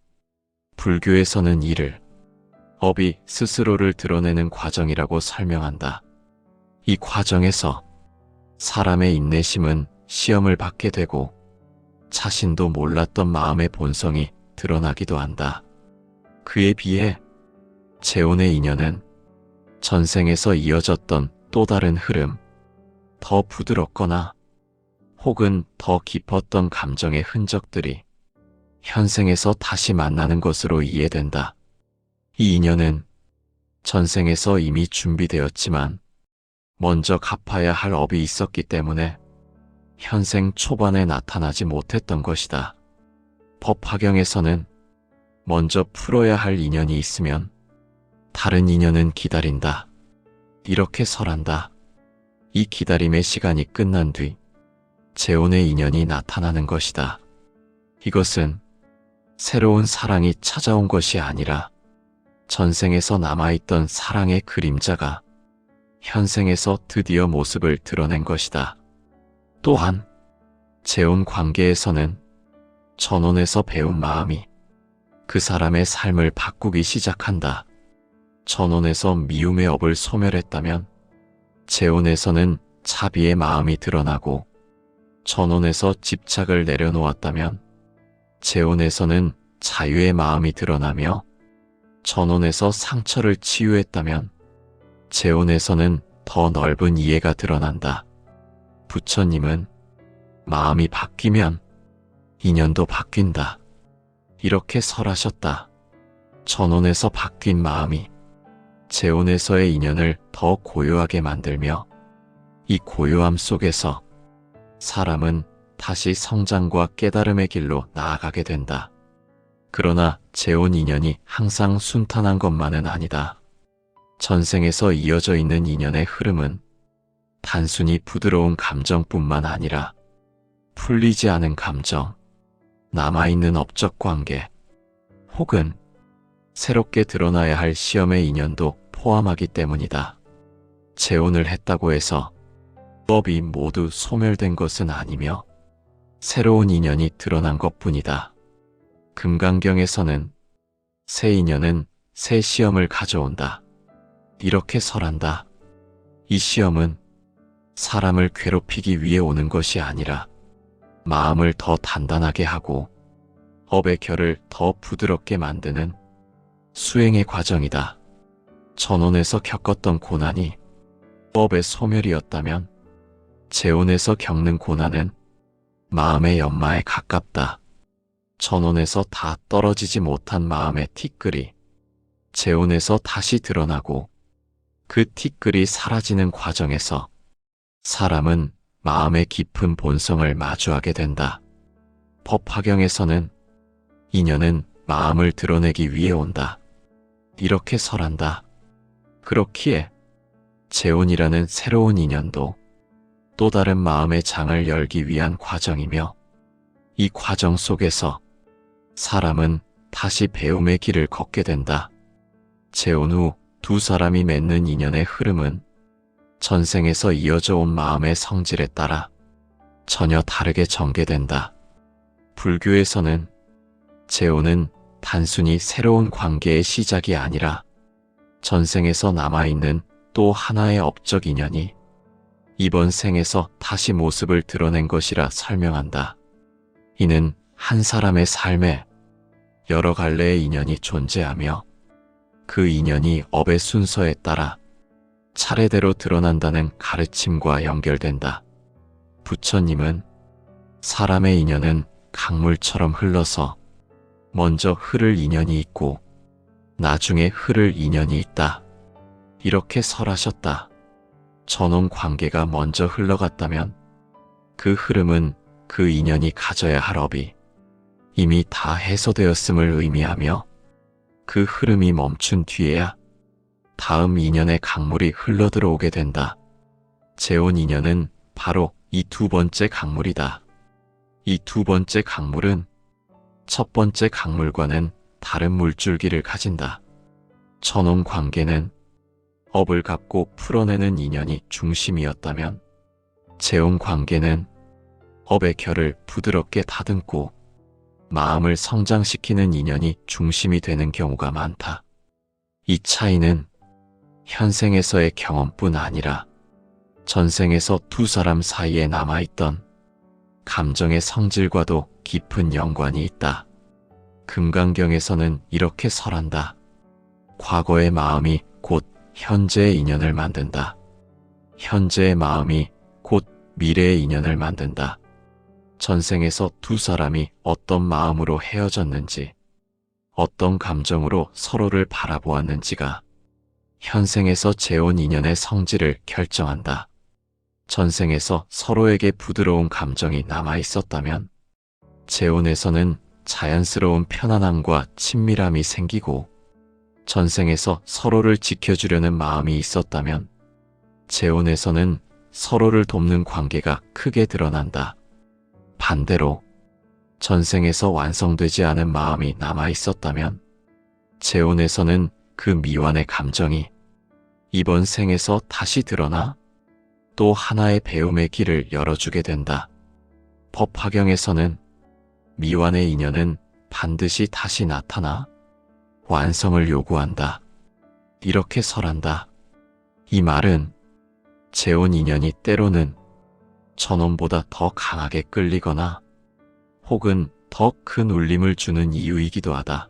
불교에서는 이를 업이 스스로를 드러내는 과정이라고 설명한다. 이 과정에서 사람의 인내심은 시험을 받게 되고 자신도 몰랐던 마음의 본성이 드러나기도 한다. 그에 비해 재혼의 인연은 전생에서 이어졌던 또 다른 흐름, 더 부드럽거나 혹은 더 깊었던 감정의 흔적들이 현생에서 다시 만나는 것으로 이해된다. 이 인연은 전생에서 이미 준비되었지만 먼저 갚아야 할 업이 있었기 때문에 현생 초반에 나타나지 못했던 것이다. 법화경에서는 먼저 풀어야 할 인연이 있으면 다른 인연은 기다린다. 이렇게 설한다. 이 기다림의 시간이 끝난 뒤 재혼의 인연이 나타나는 것이다. 이것은 새로운 사랑이 찾아온 것이 아니라 전생에서 남아있던 사랑의 그림자가 현생에서 드디어 모습을 드러낸 것이다. 또한 재혼 관계에서는 전혼에서 배운 마음이 그 사람의 삶을 바꾸기 시작한다. 전혼에서 미움의 업을 소멸했다면 재혼에서는 자비의 마음이 드러나고, 전혼에서 집착을 내려놓았다면 재혼에서는 자유의 마음이 드러나며, 전혼에서 상처를 치유했다면 재혼에서는 더 넓은 이해가 드러난다. 부처님은 마음이 바뀌면 인연도 바뀐다. 이렇게 설하셨다. 전혼에서 바뀐 마음이 재혼에서의 인연을 더 고요하게 만들며, 이 고요함 속에서 사람은 다시 성장과 깨달음의 길로 나아가게 된다. 그러나 재혼 인연이 항상 순탄한 것만은 아니다. 전생에서 이어져 있는 인연의 흐름은 단순히 부드러운 감정뿐만 아니라 풀리지 않은 감정, 남아있는 업적 관계, 혹은 새롭게 드러나야 할 시험의 인연도 포함하기 때문이다. 재혼을 했다고 해서 법이 모두 소멸된 것은 아니며 새로운 인연이 드러난 것뿐이다. 금강경에서는 새 인연은 새 시험을 가져온다. 이렇게 설한다. 이 시험은 사람을 괴롭히기 위해 오는 것이 아니라 마음을 더 단단하게 하고 업의 결을 더 부드럽게 만드는 수행의 과정이다. 전혼에서 겪었던 고난이 법의 소멸이었다면 재혼에서 겪는 고난은 마음의 연마에 가깝다. 전혼에서 다 떨어지지 못한 마음의 티끌이 재혼에서 다시 드러나고, 그 티끌이 사라지는 과정에서 사람은 마음의 깊은 본성을 마주하게 된다. 법화경에서는 인연은 마음을 드러내기 위해 온다. 이렇게 설한다. 그렇기에 재혼이라는 새로운 인연도 또 다른 마음의 장을 열기 위한 과정이며, 이 과정 속에서 사람은 다시 배움의 길을 걷게 된다. 재혼 후 두 사람이 맺는 인연의 흐름은 전생에서 이어져 온 마음의 성질에 따라 전혀 다르게 전개된다. 불교에서는 재혼은 단순히 새로운 관계의 시작이 아니라 전생에서 남아있는 또 하나의 업적 인연이 이번 생에서 다시 모습을 드러낸 것이라 설명한다. 이는 한 사람의 삶에 여러 갈래의 인연이 존재하며 그 인연이 업의 순서에 따라 차례대로 드러난다는 가르침과 연결된다. 부처님은 사람의 인연은 강물처럼 흘러서 먼저 흐를 인연이 있고 나중에 흐를 인연이 있다. 이렇게 설하셨다. 전혼 관계가 먼저 흘러갔다면 그 흐름은 그 인연이 가져야 할 업이 이미 다 해소되었음을 의미하며, 그 흐름이 멈춘 뒤에야 다음 인연의 강물이 흘러들어오게 된다. 재혼 인연은 바로 이 두 번째 강물이다. 이 두 번째 강물은 첫 번째 강물과는 다른 물줄기를 가진다. 전혼 관계는 업을 갚고 풀어내는 인연이 중심이었다면, 재혼 관계는 업의 결을 부드럽게 다듬고 마음을 성장시키는 인연이 중심이 되는 경우가 많다. 이 차이는 현생에서의 경험뿐 아니라 전생에서 두 사람 사이에 남아있던 감정의 성질과도 깊은 연관이 있다. 금강경에서는 이렇게 설한다. 과거의 마음이 곧 현재의 인연을 만든다. 현재의 마음이 곧 미래의 인연을 만든다. 전생에서 두 사람이 어떤 마음으로 헤어졌는지, 어떤 감정으로 서로를 바라보았는지가 현생에서 재혼 인연의 성질을 결정한다. 전생에서 서로에게 부드러운 감정이 남아 있었다면 재혼에서는 자연스러운 편안함과 친밀함이 생기고, 전생에서 서로를 지켜주려는 마음이 있었다면 재혼에서는 서로를 돕는 관계가 크게 드러난다. 반대로 전생에서 완성되지 않은 마음이 남아 있었다면 재혼에서는 그 미완의 감정이 이번 생에서 다시 드러나 또 하나의 배움의 길을 열어주게 된다. 법화경에서는 미완의 인연은 반드시 다시 나타나 완성을 요구한다. 이렇게 설한다. 이 말은 재혼 인연이 때로는 전혼보다 더 강하게 끌리거나 혹은 더 큰 울림을 주는 이유이기도 하다.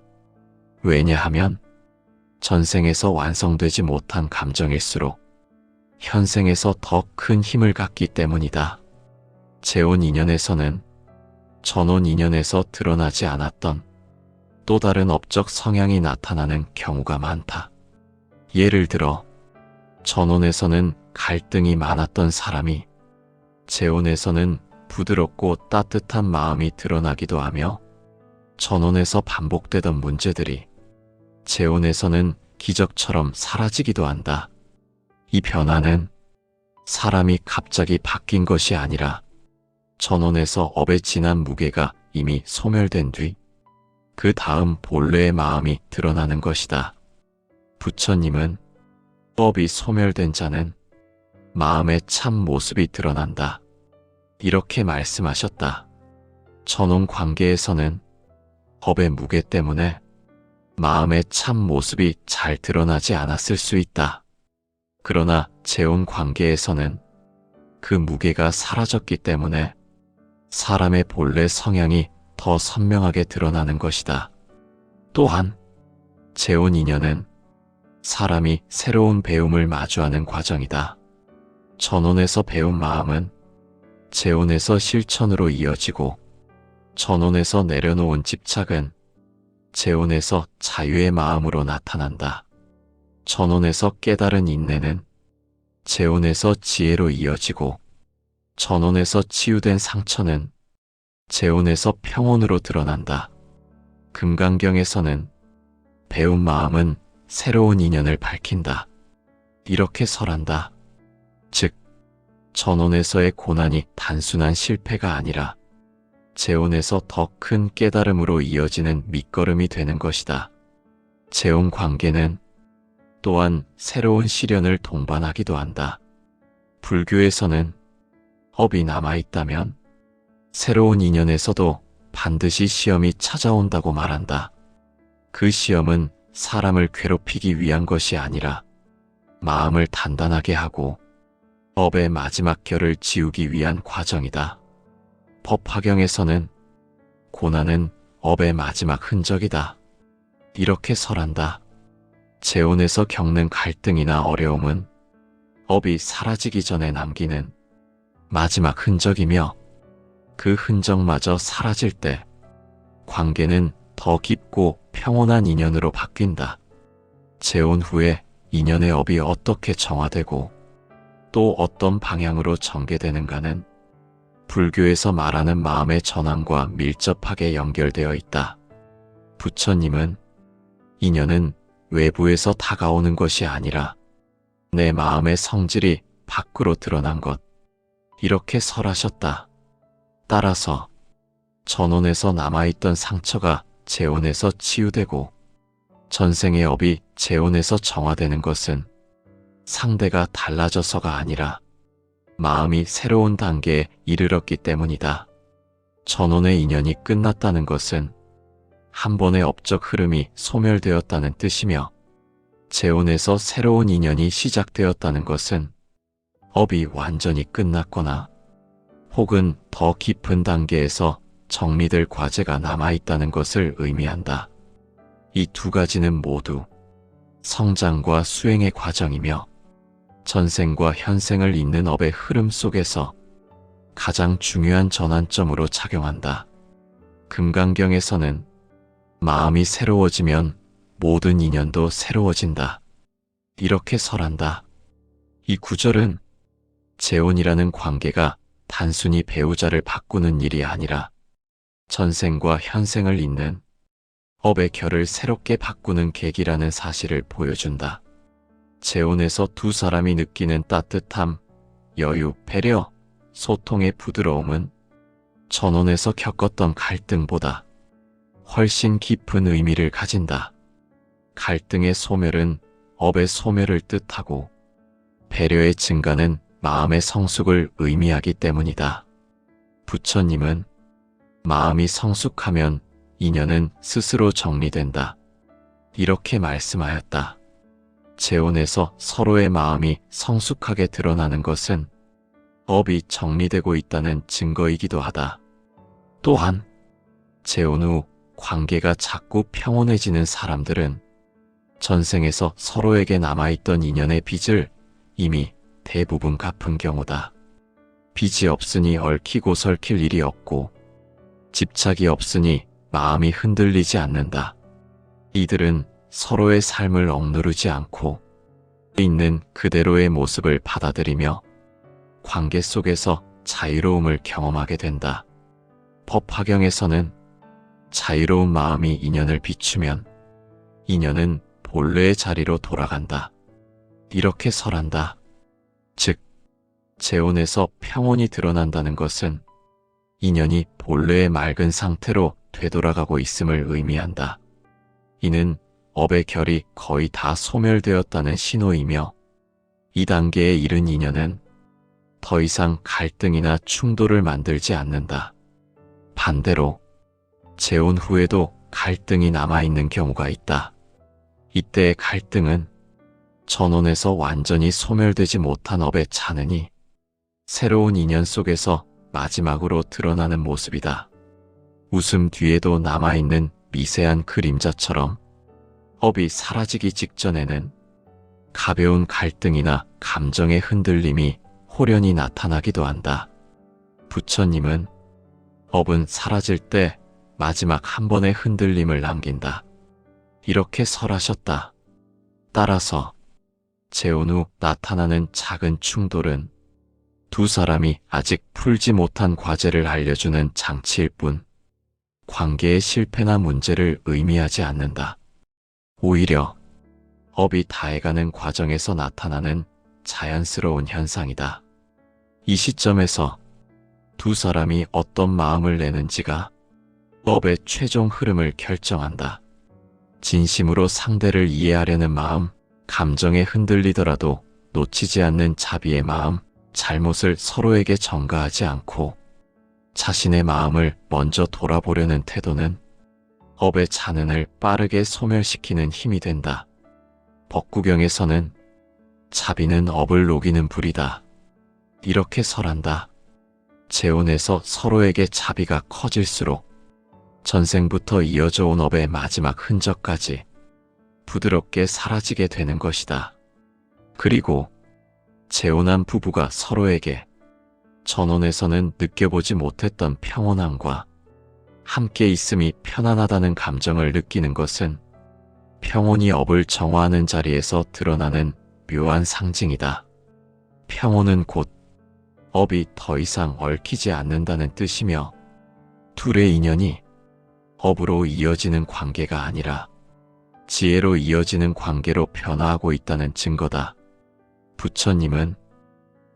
왜냐하면 전생에서 완성되지 못한 감정일수록 현생에서 더 큰 힘을 갖기 때문이다. 재혼 인연에서는 전혼 인연에서 드러나지 않았던 또 다른 업적 성향이 나타나는 경우가 많다. 예를 들어 전혼에서는 갈등이 많았던 사람이 재혼에서는 부드럽고 따뜻한 마음이 드러나기도 하며, 전혼에서 반복되던 문제들이 재혼에서는 기적처럼 사라지기도 한다. 이 변화는 사람이 갑자기 바뀐 것이 아니라 전혼에서 업에 지난 무게가 이미 소멸된 뒤 그 다음 본래의 마음이 드러나는 것이다. 부처님은 업이 소멸된 자는 마음의 참 모습이 드러난다. 이렇게 말씀하셨다. 전혼 관계에서는 업의 무게 때문에 마음의 참 모습이 잘 드러나지 않았을 수 있다. 그러나 재혼 관계에서는 그 무게가 사라졌기 때문에 사람의 본래 성향이 더 선명하게 드러나는 것이다. 또한 재혼 인연은 사람이 새로운 배움을 마주하는 과정이다. 전혼에서 배운 마음은 재혼에서 실천으로 이어지고, 전혼에서 내려놓은 집착은 재혼에서 자유의 마음으로 나타난다. 전혼에서 깨달은 인내는 재혼에서 지혜로 이어지고, 전혼에서 치유된 상처는 재혼에서 평온으로 드러난다. 금강경에서는 배운 마음은 새로운 인연을 밝힌다. 이렇게 설한다. 즉, 전혼에서의 고난이 단순한 실패가 아니라 재혼에서 더 큰 깨달음으로 이어지는 밑거름이 되는 것이다. 재혼 관계는 또한 새로운 시련을 동반하기도 한다. 불교에서는 업이 남아있다면 새로운 인연에서도 반드시 시험이 찾아온다고 말한다. 그 시험은 사람을 괴롭히기 위한 것이 아니라 마음을 단단하게 하고 업의 마지막 결을 지우기 위한 과정이다. 법화경에서는 고난은 업의 마지막 흔적이다. 이렇게 설한다. 재혼에서 겪는 갈등이나 어려움은 업이 사라지기 전에 남기는 마지막 흔적이며, 그 흔적마저 사라질 때 관계는 더 깊고 평온한 인연으로 바뀐다. 재혼 후에 인연의 업이 어떻게 정화되고 또 어떤 방향으로 전개되는가는 불교에서 말하는 마음의 전환과 밀접하게 연결되어 있다. 부처님은 인연은 외부에서 다가오는 것이 아니라 내 마음의 성질이 밖으로 드러난 것, 이렇게 설하셨다. 따라서 전혼에서 남아있던 상처가 재혼에서 치유되고 전생의 업이 재혼에서 정화되는 것은 상대가 달라져서가 아니라 마음이 새로운 단계에 이르렀기 때문이다. 전혼의 인연이 끝났다는 것은 한 번의 업적 흐름이 소멸되었다는 뜻이며, 재혼에서 새로운 인연이 시작되었다는 것은 업이 완전히 끝났거나 혹은 더 깊은 단계에서 정리될 과제가 남아있다는 것을 의미한다. 이 두 가지는 모두 성장과 수행의 과정이며 전생과 현생을 잇는 업의 흐름 속에서 가장 중요한 전환점으로 작용한다. 금강경에서는 마음이 새로워지면 모든 인연도 새로워진다. 이렇게 설한다. 이 구절은 재혼이라는 관계가 단순히 배우자를 바꾸는 일이 아니라 전생과 현생을 잇는 업의 결을 새롭게 바꾸는 계기라는 사실을 보여준다. 재혼에서 두 사람이 느끼는 따뜻함, 여유, 배려, 소통의 부드러움은 전혼에서 겪었던 갈등보다 훨씬 깊은 의미를 가진다. 갈등의 소멸은 업의 소멸을 뜻하고 배려의 증가는 마음의 성숙을 의미하기 때문이다. 부처님은 마음이 성숙하면 인연은 스스로 정리된다. 이렇게 말씀하였다. 재혼에서 서로의 마음이 성숙하게 드러나는 것은 업이 정리되고 있다는 증거이기도 하다. 또한 재혼 후 관계가 자꾸 평온해지는 사람들은 전생에서 서로에게 남아있던 인연의 빚을 이미 대부분 갚은 경우다. 빚이 없으니 얽히고 설킬 일이 없고 집착이 없으니 마음이 흔들리지 않는다. 이들은 서로의 삶을 억누르지 않고 있는 그대로의 모습을 받아들이며 관계 속에서 자유로움을 경험하게 된다. 법화경에서는 자유로운 마음이 인연을 비추면 인연은 본래의 자리로 돌아간다. 이렇게 설한다. 즉, 재혼에서 평온이 드러난다는 것은 인연이 본래의 맑은 상태로 되돌아가고 있음을 의미한다. 이는 업의 결이 거의 다 소멸되었다는 신호이며 이 단계에 이른 인연은 더 이상 갈등이나 충돌을 만들지 않는다. 반대로 재혼 후에도 갈등이 남아있는 경우가 있다. 이때의 갈등은 전혼에서 완전히 소멸되지 못한 업의 차느니 새로운 인연 속에서 마지막으로 드러나는 모습이다. 웃음 뒤에도 남아있는 미세한 그림자처럼 업이 사라지기 직전에는 가벼운 갈등이나 감정의 흔들림이 호련히 나타나기도 한다. 부처님은 업은 사라질 때 마지막 한 번의 흔들림을 남긴다. 이렇게 설하셨다. 따라서 재혼 후 나타나는 작은 충돌은 두 사람이 아직 풀지 못한 과제를 알려주는 장치일 뿐 관계의 실패나 문제를 의미하지 않는다. 오히려 업이 다해가는 과정에서 나타나는 자연스러운 현상이다. 이 시점에서 두 사람이 어떤 마음을 내는지가 업의 최종 흐름을 결정한다. 진심으로 상대를 이해하려는 마음, 감정에 흔들리더라도 놓치지 않는 자비의 마음, 잘못을 서로에게 전가하지 않고 자신의 마음을 먼저 돌아보려는 태도는 업의 잔흔을 빠르게 소멸시키는 힘이 된다. 법구경에서는 자비는 업을 녹이는 불이다. 이렇게 설한다. 재혼에서 서로에게 자비가 커질수록 전생부터 이어져 온 업의 마지막 흔적까지 부드럽게 사라지게 되는 것이다. 그리고 재혼한 부부가 서로에게 전혼에서는 느껴보지 못했던 평온함과 함께 있음이 편안하다는 감정을 느끼는 것은 평온이 업을 정화하는 자리에서 드러나는 묘한 상징이다. 평온은 곧 업이 더 이상 얽히지 않는다는 뜻이며 둘의 인연이 업으로 이어지는 관계가 아니라 지혜로 이어지는 관계로 변화하고 있다는 증거다. 부처님은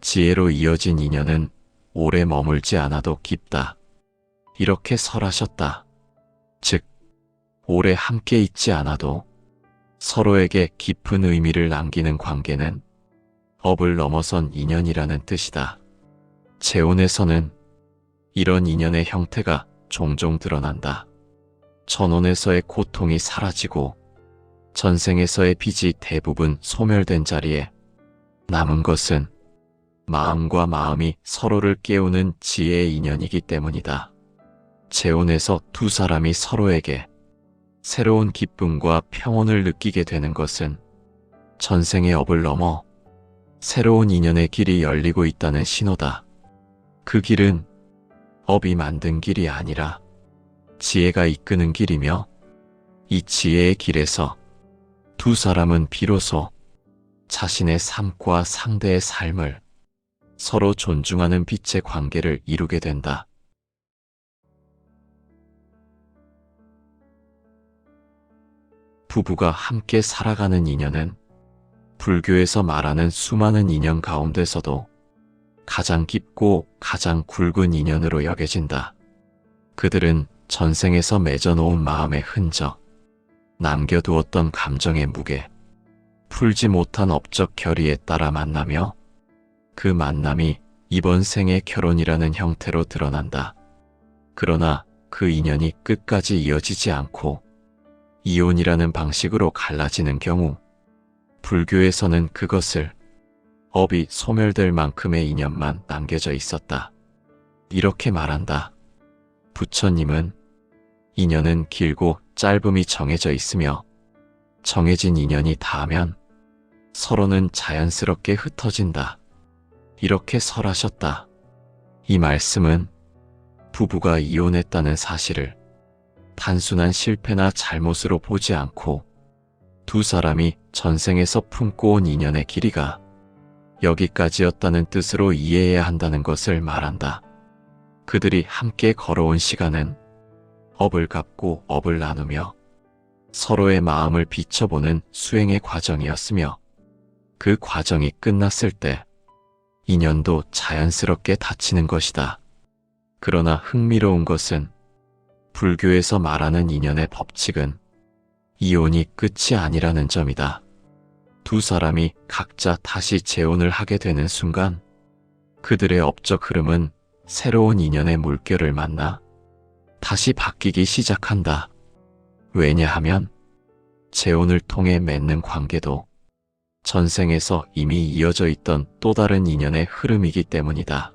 지혜로 이어진 인연은 오래 머물지 않아도 깊다. 이렇게 설하셨다. 즉, 오래 함께 있지 않아도 서로에게 깊은 의미를 남기는 관계는 업을 넘어선 인연이라는 뜻이다. 재혼에서는 이런 인연의 형태가 종종 드러난다. 전혼에서의 고통이 사라지고 전생에서의 빚이 대부분 소멸된 자리에 남은 것은 마음과 마음이 서로를 깨우는 지혜의 인연이기 때문이다. 재혼에서 두 사람이 서로에게 새로운 기쁨과 평온을 느끼게 되는 것은 전생의 업을 넘어 새로운 인연의 길이 열리고 있다는 신호다. 그 길은 업이 만든 길이 아니라 지혜가 이끄는 길이며, 이 지혜의 길에서 두 사람은 비로소 자신의 삶과 상대의 삶을 서로 존중하는 빛의 관계를 이루게 된다. 부부가 함께 살아가는 인연은 불교에서 말하는 수많은 인연 가운데서도 가장 깊고 가장 굵은 인연으로 여겨진다. 그들은 전생에서 맺어놓은 마음의 흔적, 남겨두었던 감정의 무게, 풀지 못한 업적 결의에 따라 만나며 그 만남이 이번 생의 결혼이라는 형태로 드러난다. 그러나 그 인연이 끝까지 이어지지 않고 이혼이라는 방식으로 갈라지는 경우, 불교에서는 그것을 업이 소멸될 만큼의 인연만 남겨져 있었다. 이렇게 말한다. 부처님은 인연은 길고 짧음이 정해져 있으며 정해진 인연이 닿으면 서로는 자연스럽게 흩어진다. 이렇게 설하셨다. 이 말씀은 부부가 이혼했다는 사실을 단순한 실패나 잘못으로 보지 않고 두 사람이 전생에서 품고 온 인연의 길이가 여기까지였다는 뜻으로 이해해야 한다는 것을 말한다. 그들이 함께 걸어온 시간은 업을 갚고 업을 나누며 서로의 마음을 비춰보는 수행의 과정이었으며, 그 과정이 끝났을 때 인연도 자연스럽게 닫히는 것이다. 그러나 흥미로운 것은 불교에서 말하는 인연의 법칙은 이혼이 끝이 아니라는 점이다. 두 사람이 각자 다시 재혼을 하게 되는 순간 그들의 업적 흐름은 새로운 인연의 물결을 만나 다시 바뀌기 시작한다. 왜냐하면 재혼을 통해 맺는 관계도 전생에서 이미 이어져 있던 또 다른 인연의 흐름이기 때문이다.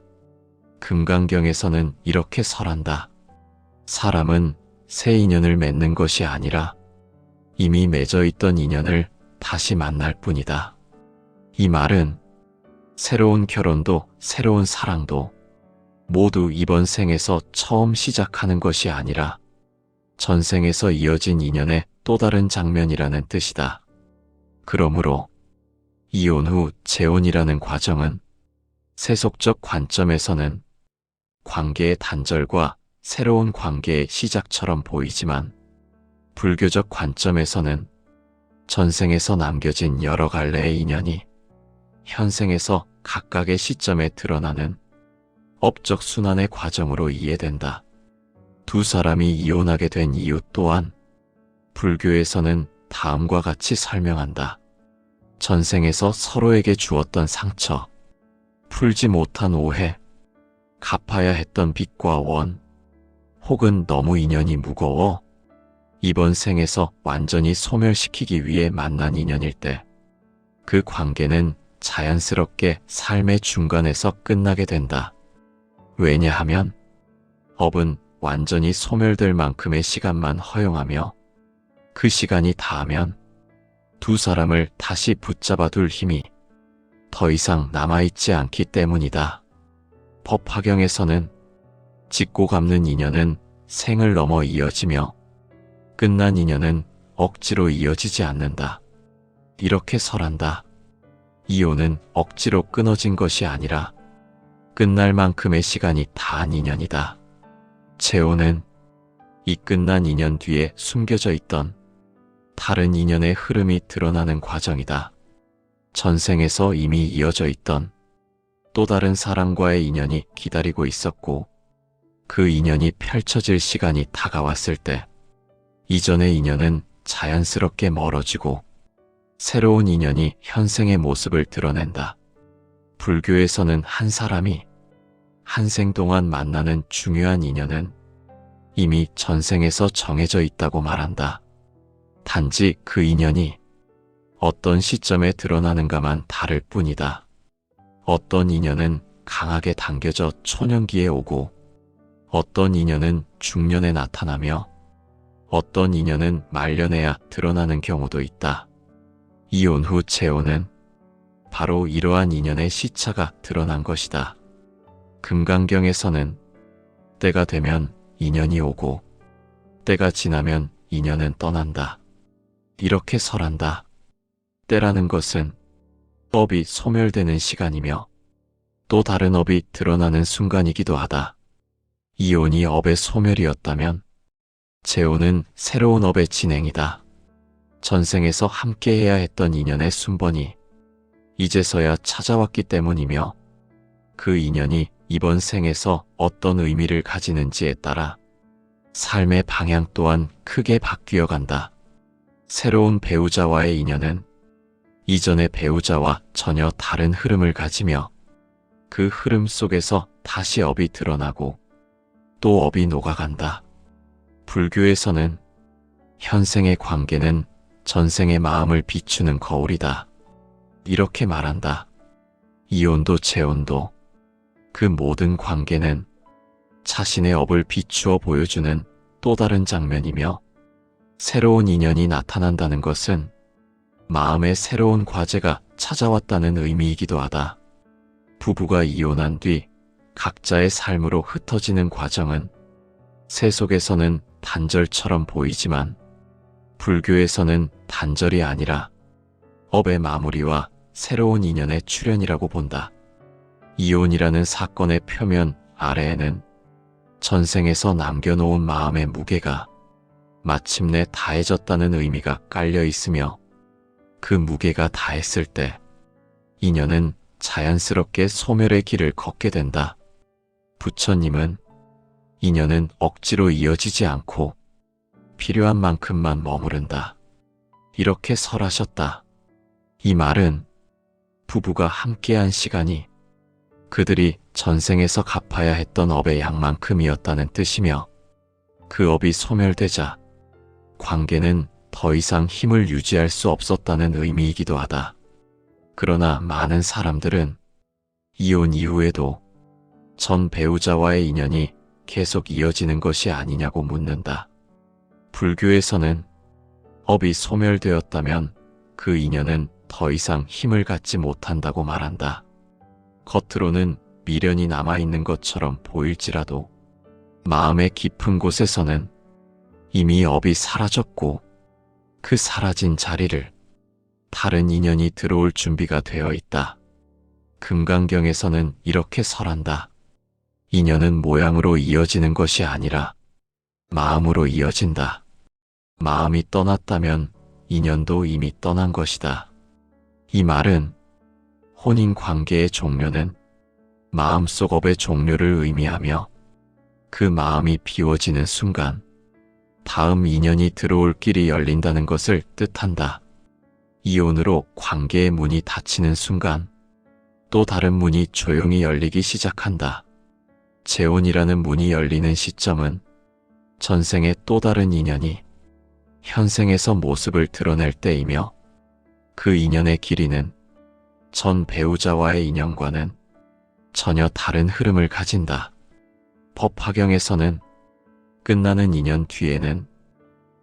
금강경에서는 이렇게 설한다. 사람은 새 인연을 맺는 것이 아니라 이미 맺어 있던 인연을 다시 만날 뿐이다. 이 말은 새로운 결혼도 새로운 사랑도 모두 이번 생에서 처음 시작하는 것이 아니라 전생에서 이어진 인연의 또 다른 장면이라는 뜻이다. 그러므로 이혼 후 재혼이라는 과정은 세속적 관점에서는 관계의 단절과 새로운 관계의 시작처럼 보이지만, 불교적 관점에서는 전생에서 남겨진 여러 갈래의 인연이 현생에서 각각의 시점에 드러나는 업적 순환의 과정으로 이해된다. 두 사람이 이혼하게 된 이유 또한 불교에서는 다음과 같이 설명한다. 전생에서 서로에게 주었던 상처, 풀지 못한 오해, 갚아야 했던 빚과 원, 혹은 너무 인연이 무거워 이번 생에서 완전히 소멸시키기 위해 만난 인연일 때 그 관계는 자연스럽게 삶의 중간에서 끝나게 된다. 왜냐하면 업은 완전히 소멸될 만큼의 시간만 허용하며 그 시간이 닿으면 두 사람을 다시 붙잡아 둘 힘이 더 이상 남아있지 않기 때문이다. 법화경에서는 짓고 갚는 인연은 생을 넘어 이어지며 끝난 인연은 억지로 이어지지 않는다. 이렇게 설한다. 이혼은 억지로 끊어진 것이 아니라 끝날 만큼의 시간이 닿은 인연이다. 재혼은 이 끝난 인연 뒤에 숨겨져 있던 다른 인연의 흐름이 드러나는 과정이다. 전생에서 이미 이어져 있던 또 다른 사람과의 인연이 기다리고 있었고, 그 인연이 펼쳐질 시간이 다가왔을 때 이전의 인연은 자연스럽게 멀어지고 새로운 인연이 현생의 모습을 드러낸다. 불교에서는 한 사람이 한 생 동안 만나는 중요한 인연은 이미 전생에서 정해져 있다고 말한다. 단지 그 인연이 어떤 시점에 드러나는가만 다를 뿐이다. 어떤 인연은 강하게 당겨져 초년기에 오고, 어떤 인연은 중년에 나타나며 어떤 인연은 말년에야 드러나는 경우도 있다. 이혼 후 재혼은 바로 이러한 인연의 시차가 드러난 것이다. 금강경에서는 때가 되면 인연이 오고 때가 지나면 인연은 떠난다. 이렇게 설한다. 때라는 것은 업이 소멸되는 시간이며 또 다른 업이 드러나는 순간이기도 하다. 이혼이 업의 소멸이었다면 재혼은 새로운 업의 진행이다. 전생에서 함께해야 했던 인연의 순번이 이제서야 찾아왔기 때문이며 그 인연이 이번 생에서 어떤 의미를 가지는지에 따라 삶의 방향 또한 크게 바뀌어 간다. 새로운 배우자와의 인연은 이전의 배우자와 전혀 다른 흐름을 가지며 그 흐름 속에서 다시 업이 드러나고 또 업이 녹아간다. 불교에서는 현생의 관계는 전생의 마음을 비추는 거울이다. 이렇게 말한다. 이혼도 재혼도 그 모든 관계는 자신의 업을 비추어 보여주는 또 다른 장면이며 새로운 인연이 나타난다는 것은 마음의 새로운 과제가 찾아왔다는 의미이기도 하다. 부부가 이혼한 뒤 각자의 삶으로 흩어지는 과정은 세속에서는 단절처럼 보이지만 불교에서는 단절이 아니라 업의 마무리와 새로운 인연의 출현이라고 본다. 이혼이라는 사건의 표면 아래에는 전생에서 남겨놓은 마음의 무게가 마침내 다해졌다는 의미가 깔려 있으며 그 무게가 다했을 때 인연은 자연스럽게 소멸의 길을 걷게 된다. 부처님은 인연은 억지로 이어지지 않고 필요한 만큼만 머무른다. 이렇게 설하셨다. 이 말은 부부가 함께한 시간이 그들이 전생에서 갚아야 했던 업의 양만큼이었다는 뜻이며 그 업이 소멸되자 관계는 더 이상 힘을 유지할 수 없었다는 의미이기도 하다. 그러나 많은 사람들은 이혼 이후에도 전 배우자와의 인연이 계속 이어지는 것이 아니냐고 묻는다. 불교에서는 업이 소멸되었다면 그 인연은 더 이상 힘을 갖지 못한다고 말한다. 겉으로는 미련이 남아있는 것처럼 보일지라도 마음의 깊은 곳에서는 이미 업이 사라졌고 그 사라진 자리를 다른 인연이 들어올 준비가 되어 있다. 금강경에서는 이렇게 설한다. 인연은 모양으로 이어지는 것이 아니라 마음으로 이어진다. 마음이 떠났다면 인연도 이미 떠난 것이다. 이 말은 혼인관계의 종료는 마음속 업의 종료를 의미하며 그 마음이 비워지는 순간 다음 인연이 들어올 길이 열린다는 것을 뜻한다. 이혼으로 관계의 문이 닫히는 순간 또 다른 문이 조용히 열리기 시작한다. 재혼이라는 문이 열리는 시점은 전생의 또 다른 인연이 현생에서 모습을 드러낼 때이며 그 인연의 길이는 전 배우자와의 인연과는 전혀 다른 흐름을 가진다. 법화경에서는 끝나는 인연 뒤에는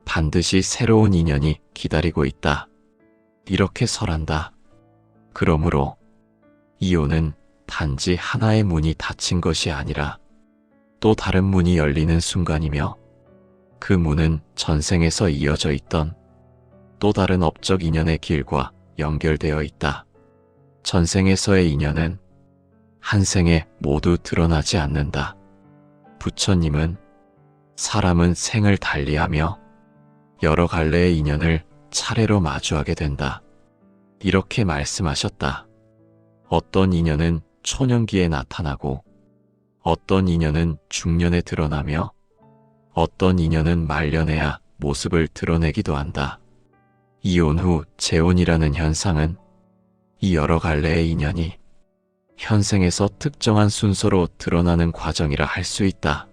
반드시 새로운 인연이 기다리고 있다. 이렇게 설한다. 그러므로 이혼은 단지 하나의 문이 닫힌 것이 아니라 또 다른 문이 열리는 순간이며 그 문은 전생에서 이어져 있던 또 다른 업적 인연의 길과 연결되어 있다. 전생에서의 인연은 한 생에 모두 드러나지 않는다. 부처님은 사람은 생을 달리하며 여러 갈래의 인연을 차례로 마주하게 된다. 이렇게 말씀하셨다. 어떤 인연은 초년기에 나타나고 어떤 인연은 중년에 드러나며 어떤 인연은 말년에야 모습을 드러내기도 한다. 이혼 후 재혼이라는 현상은 이 여러 갈래의 인연이 현생에서 특정한 순서로 드러나는 과정이라 할 수 있다.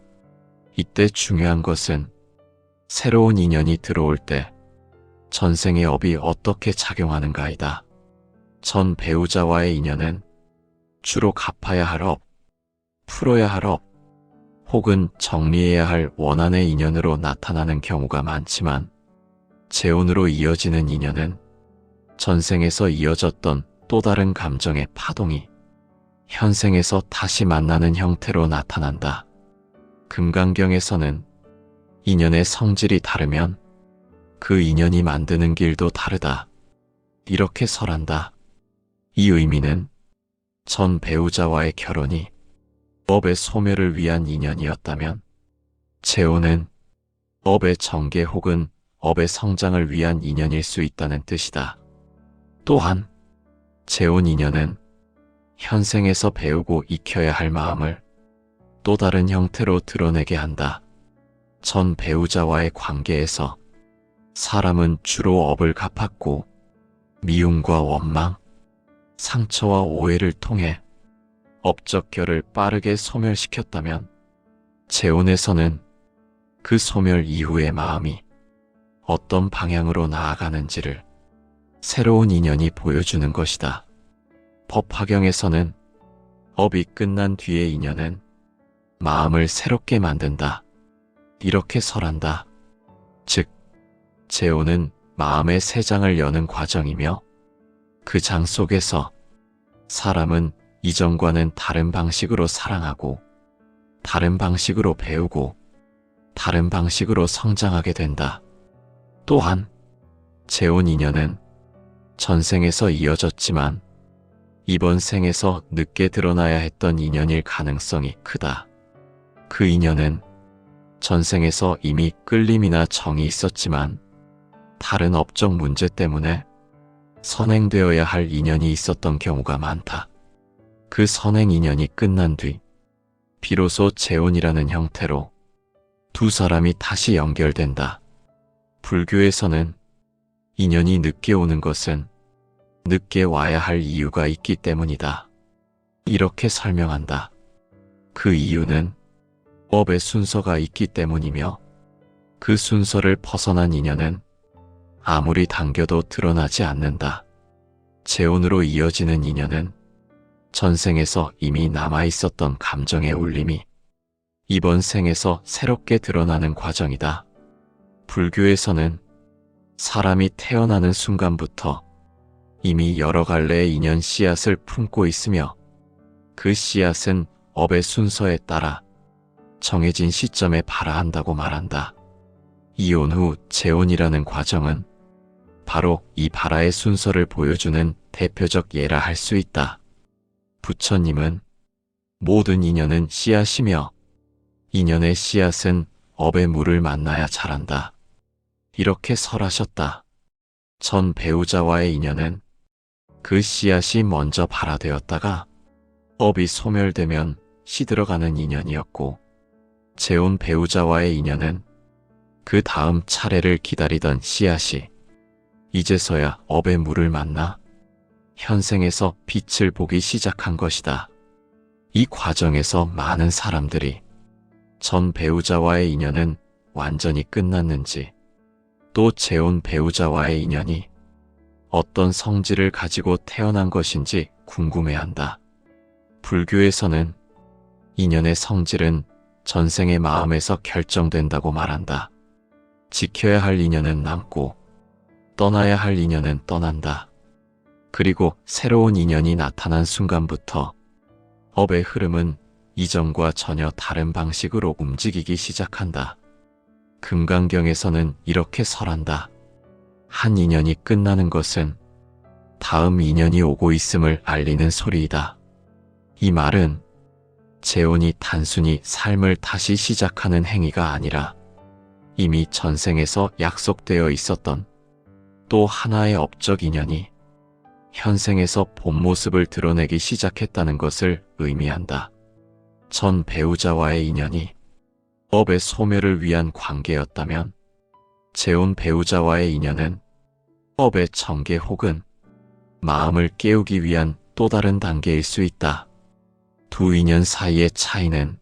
이때 중요한 것은 새로운 인연이 들어올 때 전생의 업이 어떻게 작용하는가이다. 전 배우자와의 인연은 주로 갚아야 할 업, 풀어야 할 업, 혹은 정리해야 할 원한의 인연으로 나타나는 경우가 많지만 재혼으로 이어지는 인연은 전생에서 이어졌던 또 다른 감정의 파동이 현생에서 다시 만나는 형태로 나타난다. 금강경에서는 인연의 성질이 다르면 그 인연이 만드는 길도 다르다. 이렇게 설한다. 이 의미는 전 배우자와의 결혼이 업의 소멸을 위한 인연이었다면 재혼은 업의 정계 혹은 업의 성장을 위한 인연일 수 있다는 뜻이다. 또한 재혼 인연은 현생에서 배우고 익혀야 할 마음을 또 다른 형태로 드러내게 한다. 전 배우자와의 관계에서 사람은 주로 업을 갚았고 미움과 원망, 상처와 오해를 통해 업적 결을 빠르게 소멸시켰다면 재혼에서는 그 소멸 이후의 마음이 어떤 방향으로 나아가는지를 새로운 인연이 보여주는 것이다. 법화경에서는 업이 끝난 뒤의 인연은 마음을 새롭게 만든다. 이렇게 설한다. 즉, 재혼은 마음의 새 장을 여는 과정이며 그 장 속에서 사람은 이전과는 다른 방식으로 사랑하고 다른 방식으로 배우고 다른 방식으로 성장하게 된다. 또한 재혼 인연은 전생에서 이어졌지만 이번 생에서 늦게 드러나야 했던 인연일 가능성이 크다. 그 인연은 전생에서 이미 끌림이나 정이 있었지만 다른 업적 문제 때문에 선행되어야 할 인연이 있었던 경우가 많다. 그 선행 인연이 끝난 뒤 비로소 재혼이라는 형태로 두 사람이 다시 연결된다. 불교에서는 인연이 늦게 오는 것은 늦게 와야 할 이유가 있기 때문이다. 이렇게 설명한다. 그 이유는 업의 순서가 있기 때문이며 그 순서를 벗어난 인연은 아무리 당겨도 드러나지 않는다. 재혼으로 이어지는 인연은 전생에서 이미 남아있었던 감정의 울림이 이번 생에서 새롭게 드러나는 과정이다. 불교에서는 사람이 태어나는 순간부터 이미 여러 갈래의 인연 씨앗을 품고 있으며 그 씨앗은 업의 순서에 따라 정해진 시점에 발화한다고 말한다. 이혼 후 재혼이라는 과정은 바로 이 발화의 순서를 보여주는 대표적 예라 할 수 있다. 부처님은 모든 인연은 씨앗이며 인연의 씨앗은 업의 물을 만나야 자란다. 이렇게 설하셨다. 전 배우자와의 인연은 그 씨앗이 먼저 발화되었다가 업이 소멸되면 시들어가는 인연이었고 재혼 배우자와의 인연은 그 다음 차례를 기다리던 씨앗이 이제서야 업의 물을 만나 현생에서 빛을 보기 시작한 것이다. 이 과정에서 많은 사람들이 전 배우자와의 인연은 완전히 끝났는지 또 재혼 배우자와의 인연이 어떤 성질을 가지고 태어난 것인지 궁금해한다. 불교에서는 인연의 성질은 전생의 마음에서 결정된다고 말한다. 지켜야 할 인연은 남고 떠나야 할 인연은 떠난다. 그리고 새로운 인연이 나타난 순간부터 업의 흐름은 이전과 전혀 다른 방식으로 움직이기 시작한다. 금강경에서는 이렇게 설한다. 한 인연이 끝나는 것은 다음 인연이 오고 있음을 알리는 소리이다. 이 말은 재혼이 단순히 삶을 다시 시작하는 행위가 아니라 이미 전생에서 약속되어 있었던 또 하나의 업적 인연이 현생에서 본 모습을 드러내기 시작했다는 것을 의미한다. 전 배우자와의 인연이 업의 소멸을 위한 관계였다면 재혼 배우자와의 인연은 업의 전개 혹은 마음을 깨우기 위한 또 다른 단계일 수 있다. 두 인연 사이의 차이는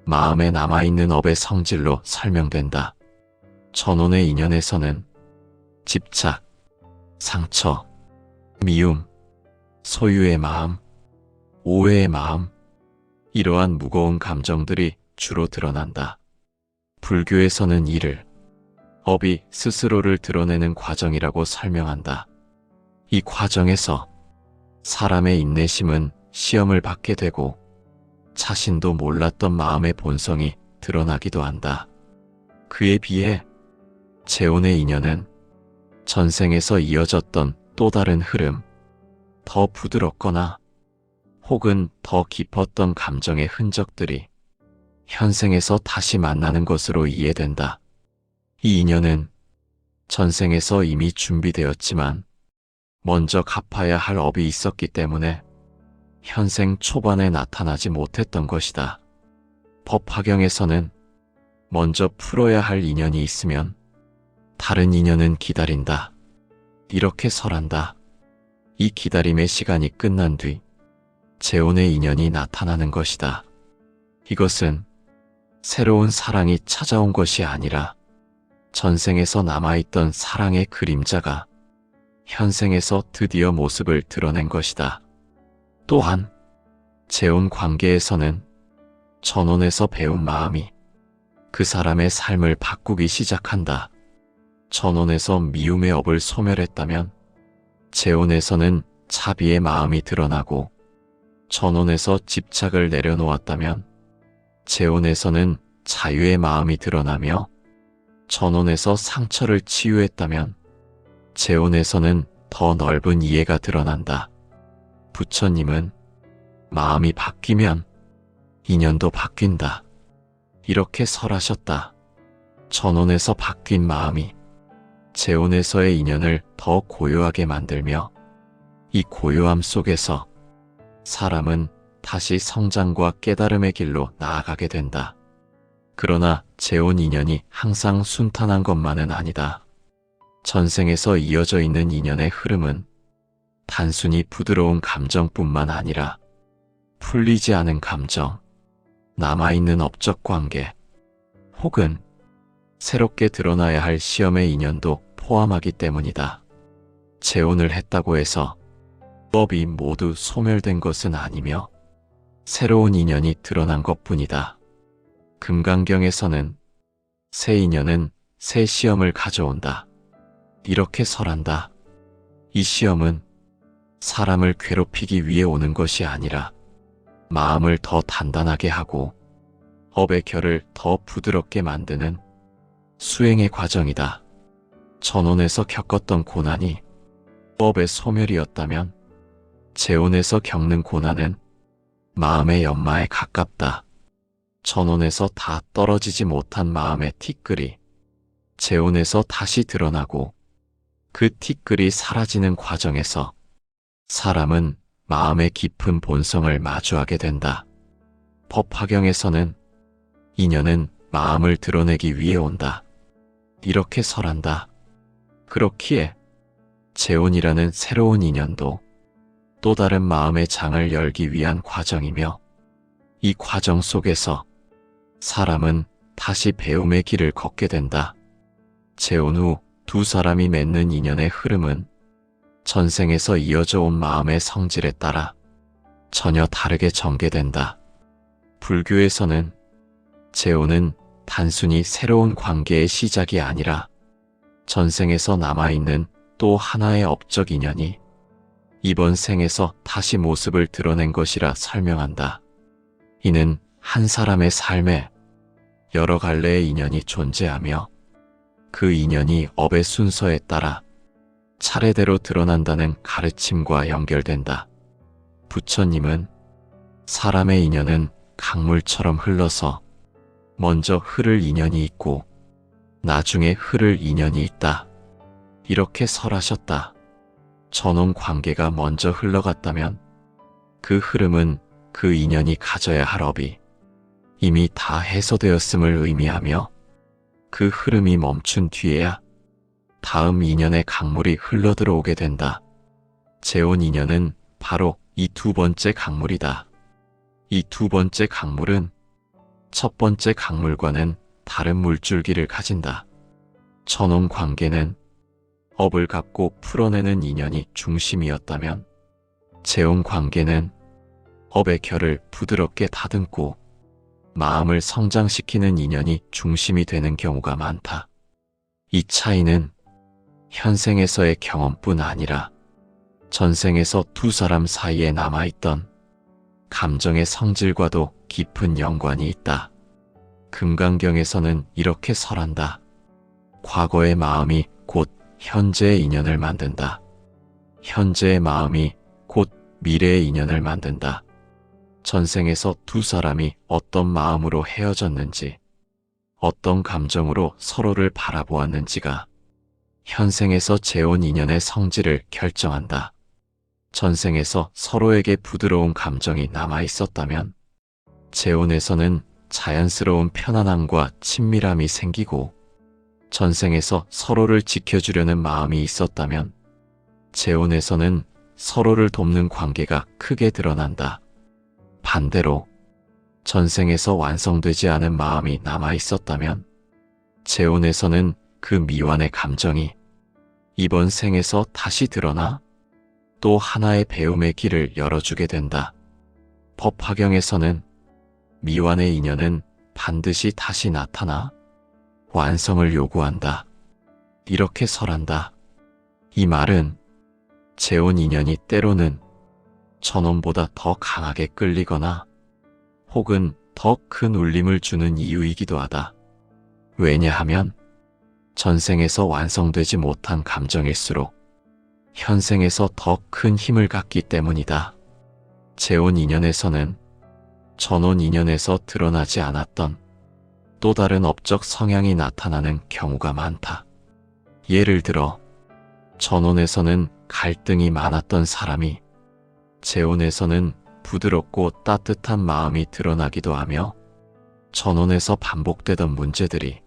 마음에 남아있는 업의 성질로 설명된다. 전혼의 인연에서는 집착, 상처, 미움, 소유의 마음, 오해의 마음, 이러한 무거운 감정들이 주로 드러난다. 불교에서는 이를 업이 스스로를 드러내는 과정이라고 설명한다. 이 과정에서 사람의 인내심은 시험을 받게 되고 자신도 몰랐던 마음의 본성이 드러나기도 한다. 그에 비해 재혼의 인연은 전생에서 이어졌던 또 다른 흐름, 더 부드럽거나 혹은 더 깊었던 감정의 흔적들이 현생에서 다시 만나는 것으로 이해된다. 이 인연은 전생에서 이미 준비되었지만 먼저 갚아야 할 업이 있었기 때문에 현생 초반에 나타나지 못했던 것이다. 법화경에서는 먼저 풀어야 할 인연이 있으면 다른 인연은 기다린다. 이렇게 설한다. 이 기다림의 시간이 끝난 뒤 재혼의 인연이 나타나는 것이다. 이것은 새로운 사랑이 찾아온 것이 아니라 전생에서 남아있던 사랑의 그림자가 현생에서 드디어 모습을 드러낸 것이다. 또한 재혼 관계에서는 전혼에서 배운 마음이 그 사람의 삶을 바꾸기 시작한다. 전혼에서 미움의 업을 소멸했다면 재혼에서는 자비의 마음이 드러나고, 전혼에서 집착을 내려놓았다면 재혼에서는 자유의 마음이 드러나며, 전혼에서 상처를 치유했다면 재혼에서는 더 넓은 이해가 드러난다. 부처님은 마음이 바뀌면 인연도 바뀐다. 이렇게 설하셨다. 전혼에서 바뀐 마음이 재혼에서의 인연을 더 고요하게 만들며, 이 고요함 속에서 사람은 다시 성장과 깨달음의 길로 나아가게 된다. 그러나 재혼 인연이 항상 순탄한 것만은 아니다. 전생에서 이어져 있는 인연의 흐름은 단순히 부드러운 감정뿐만 아니라 풀리지 않은 감정, 남아있는 업적 관계, 혹은 새롭게 드러나야 할 시험의 인연도 포함하기 때문이다. 재혼을 했다고 해서 법이 모두 소멸된 것은 아니며 새로운 인연이 드러난 것뿐이다. 금강경에서는 새 인연은 새 시험을 가져온다. 이렇게 설한다. 이 시험은 사람을 괴롭히기 위해 오는 것이 아니라 마음을 더 단단하게 하고 업의 결을 더 부드럽게 만드는 수행의 과정이다. 전혼에서 겪었던 고난이 법의 소멸이었다면 재혼에서 겪는 고난은 마음의 연마에 가깝다. 전혼에서 다 떨어지지 못한 마음의 티끌이 재혼에서 다시 드러나고, 그 티끌이 사라지는 과정에서 사람은 마음의 깊은 본성을 마주하게 된다. 법화경에서는 인연은 마음을 드러내기 위해 온다. 이렇게 설한다. 그렇기에 재혼이라는 새로운 인연도 또 다른 마음의 장을 열기 위한 과정이며, 이 과정 속에서 사람은 다시 배움의 길을 걷게 된다. 재혼 후 두 사람이 맺는 인연의 흐름은 전생에서 이어져 온 마음의 성질에 따라 전혀 다르게 전개된다. 불교에서는 재혼은 단순히 새로운 관계의 시작이 아니라 전생에서 남아있는 또 하나의 업적 인연이 이번 생에서 다시 모습을 드러낸 것이라 설명한다. 이는 한 사람의 삶에 여러 갈래의 인연이 존재하며 그 인연이 업의 순서에 따라 차례대로 드러난다는 가르침과 연결된다. 부처님은 사람의 인연은 강물처럼 흘러서 먼저 흐를 인연이 있고 나중에 흐를 인연이 있다. 이렇게 설하셨다. 전혼 관계가 먼저 흘러갔다면 그 흐름은 그 인연이 가져야 할 업이 이미 다 해소되었음을 의미하며, 그 흐름이 멈춘 뒤에야 다음 인연의 강물이 흘러들어오게 된다. 재혼 인연은 바로 이 두 번째 강물이다. 이 두 번째 강물은 첫 번째 강물과는 다른 물줄기를 가진다. 전혼 관계는 업을 갚고 풀어내는 인연이 중심이었다면, 재혼 관계는 업의 결을 부드럽게 다듬고 마음을 성장시키는 인연이 중심이 되는 경우가 많다. 이 차이는 현생에서의 경험뿐 아니라 전생에서 두 사람 사이에 남아있던 감정의 성질과도 깊은 연관이 있다. 금강경에서는 이렇게 설한다. 과거의 마음이 곧 현재의 인연을 만든다. 현재의 마음이 곧 미래의 인연을 만든다. 전생에서 두 사람이 어떤 마음으로 헤어졌는지, 어떤 감정으로 서로를 바라보았는지가 현생에서 재혼 인연의 성질을 결정한다. 전생에서 서로에게 부드러운 감정이 남아 있었다면 재혼에서는 자연스러운 편안함과 친밀함이 생기고, 전생에서 서로를 지켜주려는 마음이 있었다면 재혼에서는 서로를 돕는 관계가 크게 드러난다. 반대로 전생에서 완성되지 않은 마음이 남아 있었다면 재혼에서는 그 미완의 감정이 이번 생에서 다시 드러나 또 하나의 배움의 길을 열어주게 된다. 법화경에서는 미완의 인연은 반드시 다시 나타나 완성을 요구한다. 이렇게 설한다. 이 말은 재혼 인연이 때로는 전원보다 더 강하게 끌리거나 혹은 더 큰 울림을 주는 이유이기도 하다. 왜냐하면 전생에서 완성되지 못한 감정일수록 현생에서 더 큰 힘을 갖기 때문이다. 재혼 인연에서는 전혼 인연에서 드러나지 않았던 또 다른 업적 성향이 나타나는 경우가 많다. 예를 들어 전혼에서는 갈등이 많았던 사람이 재혼에서는 부드럽고 따뜻한 마음이 드러나기도 하며, 전혼에서 반복되던 문제들이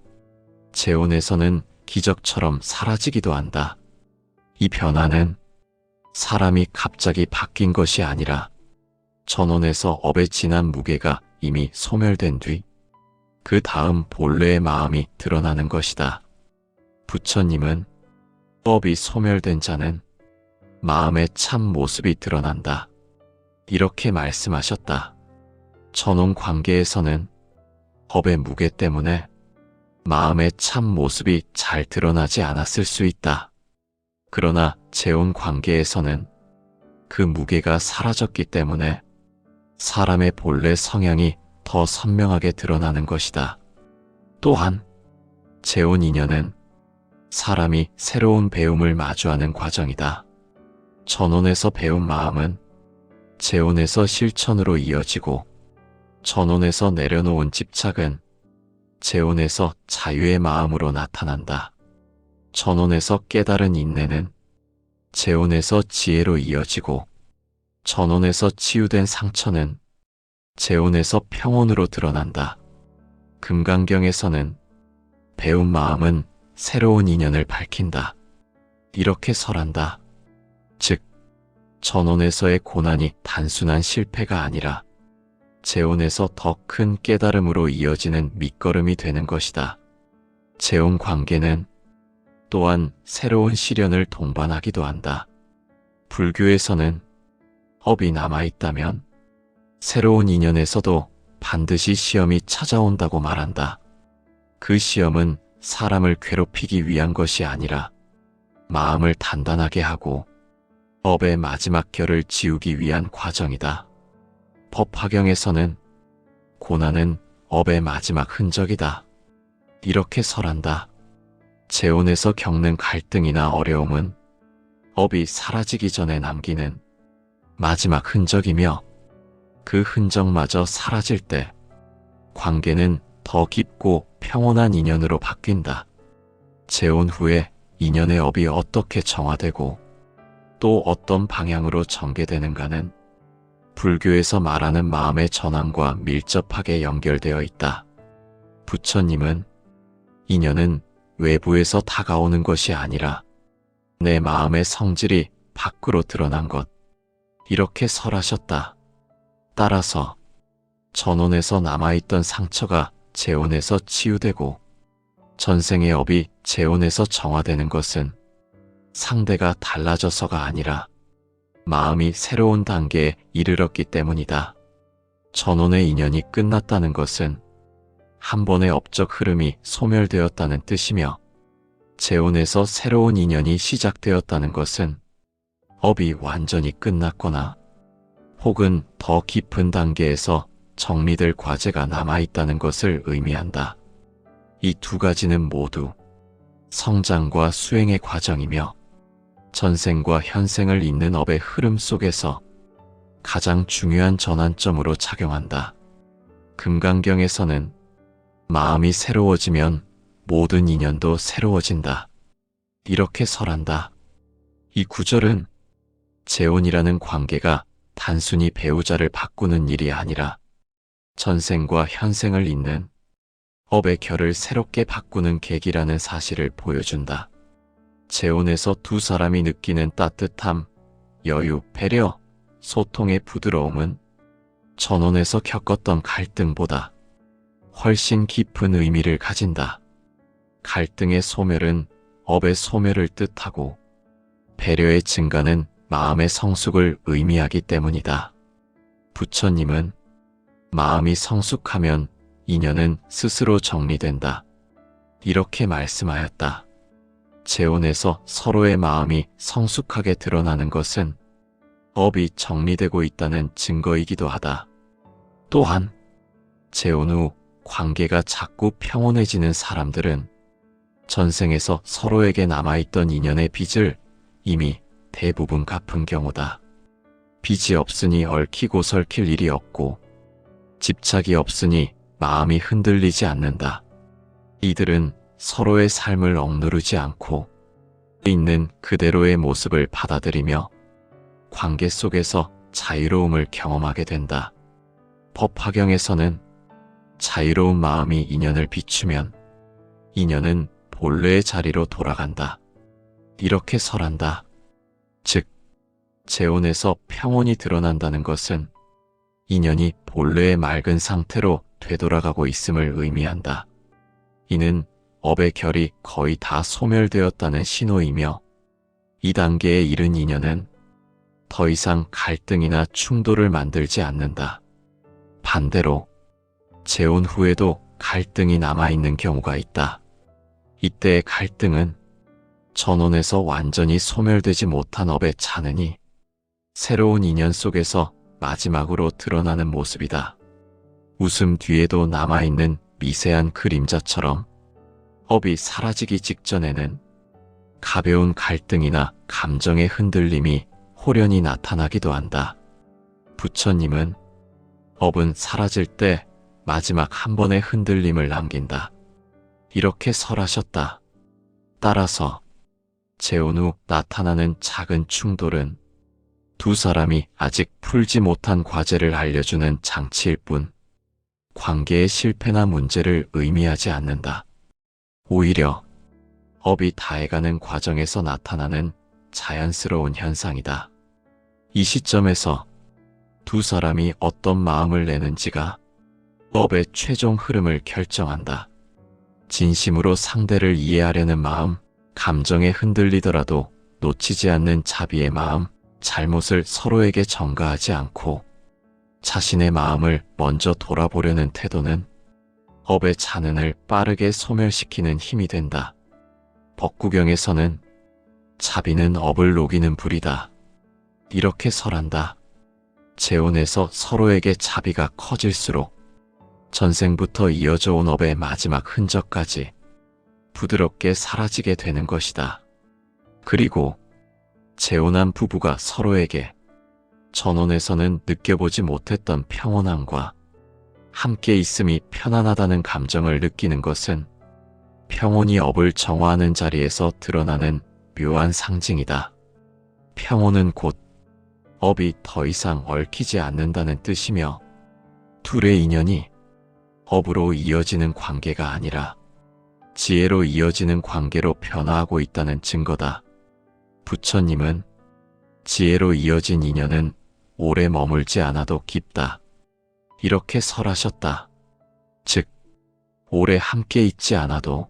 재혼에서는 기적처럼 사라지기도 한다. 이 변화는 사람이 갑자기 바뀐 것이 아니라 전혼에서 업에 지난 무게가 이미 소멸된 뒤 그 다음 본래의 마음이 드러나는 것이다. 부처님은 업이 소멸된 자는 마음의 참 모습이 드러난다. 이렇게 말씀하셨다. 전혼 관계에서는 업의 무게 때문에 마음의 참 모습이 잘 드러나지 않았을 수 있다. 그러나 재혼 관계에서는 그 무게가 사라졌기 때문에 사람의 본래 성향이 더 선명하게 드러나는 것이다. 또한 재혼 인연은 사람이 새로운 배움을 마주하는 과정이다. 전혼에서 배운 마음은 재혼에서 실천으로 이어지고, 전혼에서 내려놓은 집착은 재혼에서 자유의 마음으로 나타난다. 전혼에서 깨달은 인내는 재혼에서 지혜로 이어지고, 전혼에서 치유된 상처는 재혼에서 평온으로 드러난다. 금강경에서는 배운 마음은 새로운 인연을 밝힌다. 이렇게 설한다. 즉, 전혼에서의 고난이 단순한 실패가 아니라 재혼에서 더 큰 깨달음으로 이어지는 밑거름이 되는 것이다. 재혼 관계는 또한 새로운 시련을 동반하기도 한다. 불교에서는 업이 남아있다면 새로운 인연에서도 반드시 시험이 찾아온다고 말한다. 그 시험은 사람을 괴롭히기 위한 것이 아니라 마음을 단단하게 하고 업의 마지막 결을 지우기 위한 과정이다. 법화경에서는 고난은 업의 마지막 흔적이다. 이렇게 설한다. 재혼에서 겪는 갈등이나 어려움은 업이 사라지기 전에 남기는 마지막 흔적이며, 그 흔적마저 사라질 때 관계는 더 깊고 평온한 인연으로 바뀐다. 재혼 후에 인연의 업이 어떻게 정화되고 또 어떤 방향으로 전개되는가는 불교에서 말하는 마음의 전환과 밀접하게 연결되어 있다. 부처님은 인연은 외부에서 다가오는 것이 아니라 내 마음의 성질이 밖으로 드러난 것, 이렇게 설하셨다. 따라서 전혼에서 남아있던 상처가 재혼에서 치유되고 전생의 업이 재혼에서 정화되는 것은 상대가 달라져서가 아니라 마음이 새로운 단계에 이르렀기 때문이다. 전혼의 인연이 끝났다는 것은 한 번의 업적 흐름이 소멸되었다는 뜻이며, 재혼에서 새로운 인연이 시작되었다는 것은 업이 완전히 끝났거나 혹은 더 깊은 단계에서 정리될 과제가 남아있다는 것을 의미한다. 이 두 가지는 모두 성장과 수행의 과정이며 전생과 현생을 잇는 업의 흐름 속에서 가장 중요한 전환점으로 작용한다. 금강경에서는 마음이 새로워지면 모든 인연도 새로워진다. 이렇게 설한다. 이 구절은 재혼이라는 관계가 단순히 배우자를 바꾸는 일이 아니라 전생과 현생을 잇는 업의 결을 새롭게 바꾸는 계기라는 사실을 보여준다. 재혼에서 두 사람이 느끼는 따뜻함, 여유, 배려, 소통의 부드러움은 전혼에서 겪었던 갈등보다 훨씬 깊은 의미를 가진다. 갈등의 소멸은 업의 소멸을 뜻하고 배려의 증가는 마음의 성숙을 의미하기 때문이다. 부처님은 마음이 성숙하면 인연은 스스로 정리된다. 이렇게 말씀하였다. 재혼에서 서로의 마음이 성숙하게 드러나는 것은 업이 정리되고 있다는 증거이기도 하다. 또한 재혼 후 관계가 자꾸 평온해지는 사람들은 전생에서 서로에게 남아있던 인연의 빚을 이미 대부분 갚은 경우다. 빚이 없으니 얽히고 설킬 일이 없고 집착이 없으니 마음이 흔들리지 않는다. 이들은 서로의 삶을 억누르지 않고 있는 그대로의 모습을 받아들이며 관계 속에서 자유로움을 경험하게 된다. 법화경에서는 자유로운 마음이 인연을 비추면 인연은 본래의 자리로 돌아간다. 이렇게 설한다. 즉, 재혼에서 평온이 드러난다는 것은 인연이 본래의 맑은 상태로 되돌아가고 있음을 의미한다. 이는 업의 결이 거의 다 소멸되었다는 신호이며 이 단계에 이른 인연은 더 이상 갈등이나 충돌을 만들지 않는다. 반대로 재혼 후에도 갈등이 남아있는 경우가 있다. 이때의 갈등은 전혼에서 완전히 소멸되지 못한 업의 차는이 새로운 인연 속에서 마지막으로 드러나는 모습이다. 웃음 뒤에도 남아있는 미세한 그림자처럼 업이 사라지기 직전에는 가벼운 갈등이나 감정의 흔들림이 호련히 나타나기도 한다. 부처님은 업은 사라질 때 마지막 한 번의 흔들림을 남긴다. 이렇게 설하셨다. 따라서 재혼 후 나타나는 작은 충돌은 두 사람이 아직 풀지 못한 과제를 알려주는 장치일 뿐 관계의 실패나 문제를 의미하지 않는다. 오히려 업이 다해가는 과정에서 나타나는 자연스러운 현상이다. 이 시점에서 두 사람이 어떤 마음을 내는지가 업의 최종 흐름을 결정한다. 진심으로 상대를 이해하려는 마음, 감정에 흔들리더라도 놓치지 않는 자비의 마음, 잘못을 서로에게 전가하지 않고 자신의 마음을 먼저 돌아보려는 태도는 업의 잔흔을 빠르게 소멸시키는 힘이 된다. 법구경에서는 자비는 업을 녹이는 불이다. 이렇게 설한다. 재혼에서 서로에게 자비가 커질수록 전생부터 이어져 온 업의 마지막 흔적까지 부드럽게 사라지게 되는 것이다. 그리고 재혼한 부부가 서로에게 전혼에서는 느껴보지 못했던 평온함과 함께 있음이 편안하다는 감정을 느끼는 것은 평온이 업을 정화하는 자리에서 드러나는 묘한 상징이다. 평온은 곧 업이 더 이상 얽히지 않는다는 뜻이며 둘의 인연이 업으로 이어지는 관계가 아니라 지혜로 이어지는 관계로 변화하고 있다는 증거다. 부처님은 지혜로 이어진 인연은 오래 머물지 않아도 깊다. 이렇게 설하셨다. 즉, 오래 함께 있지 않아도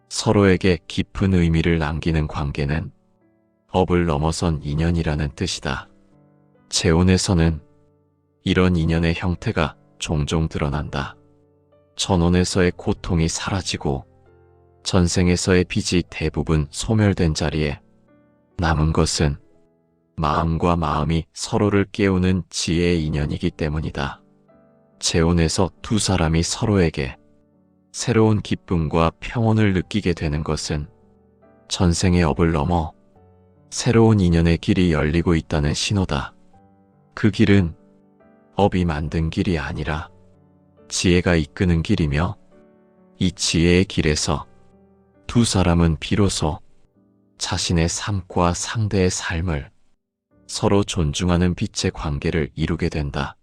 서로에게 깊은 의미를 남기는 관계는 업을 넘어선 인연이라는 뜻이다. 재혼에서는 이런 인연의 형태가 종종 드러난다. 전혼에서의 고통이 사라지고 전생에서의 빚이 대부분 소멸된 자리에 남은 것은 마음과 마음이 서로를 깨우는 지혜의 인연이기 때문이다. 재혼에서 두 사람이 서로에게 새로운 기쁨과 평온을 느끼게 되는 것은 전생의 업을 넘어 새로운 인연의 길이 열리고 있다는 신호다. 그 길은 업이 만든 길이 아니라 지혜가 이끄는 길이며, 이 지혜의 길에서 두 사람은 비로소 자신의 삶과 상대의 삶을 서로 존중하는 빛의 관계를 이루게 된다.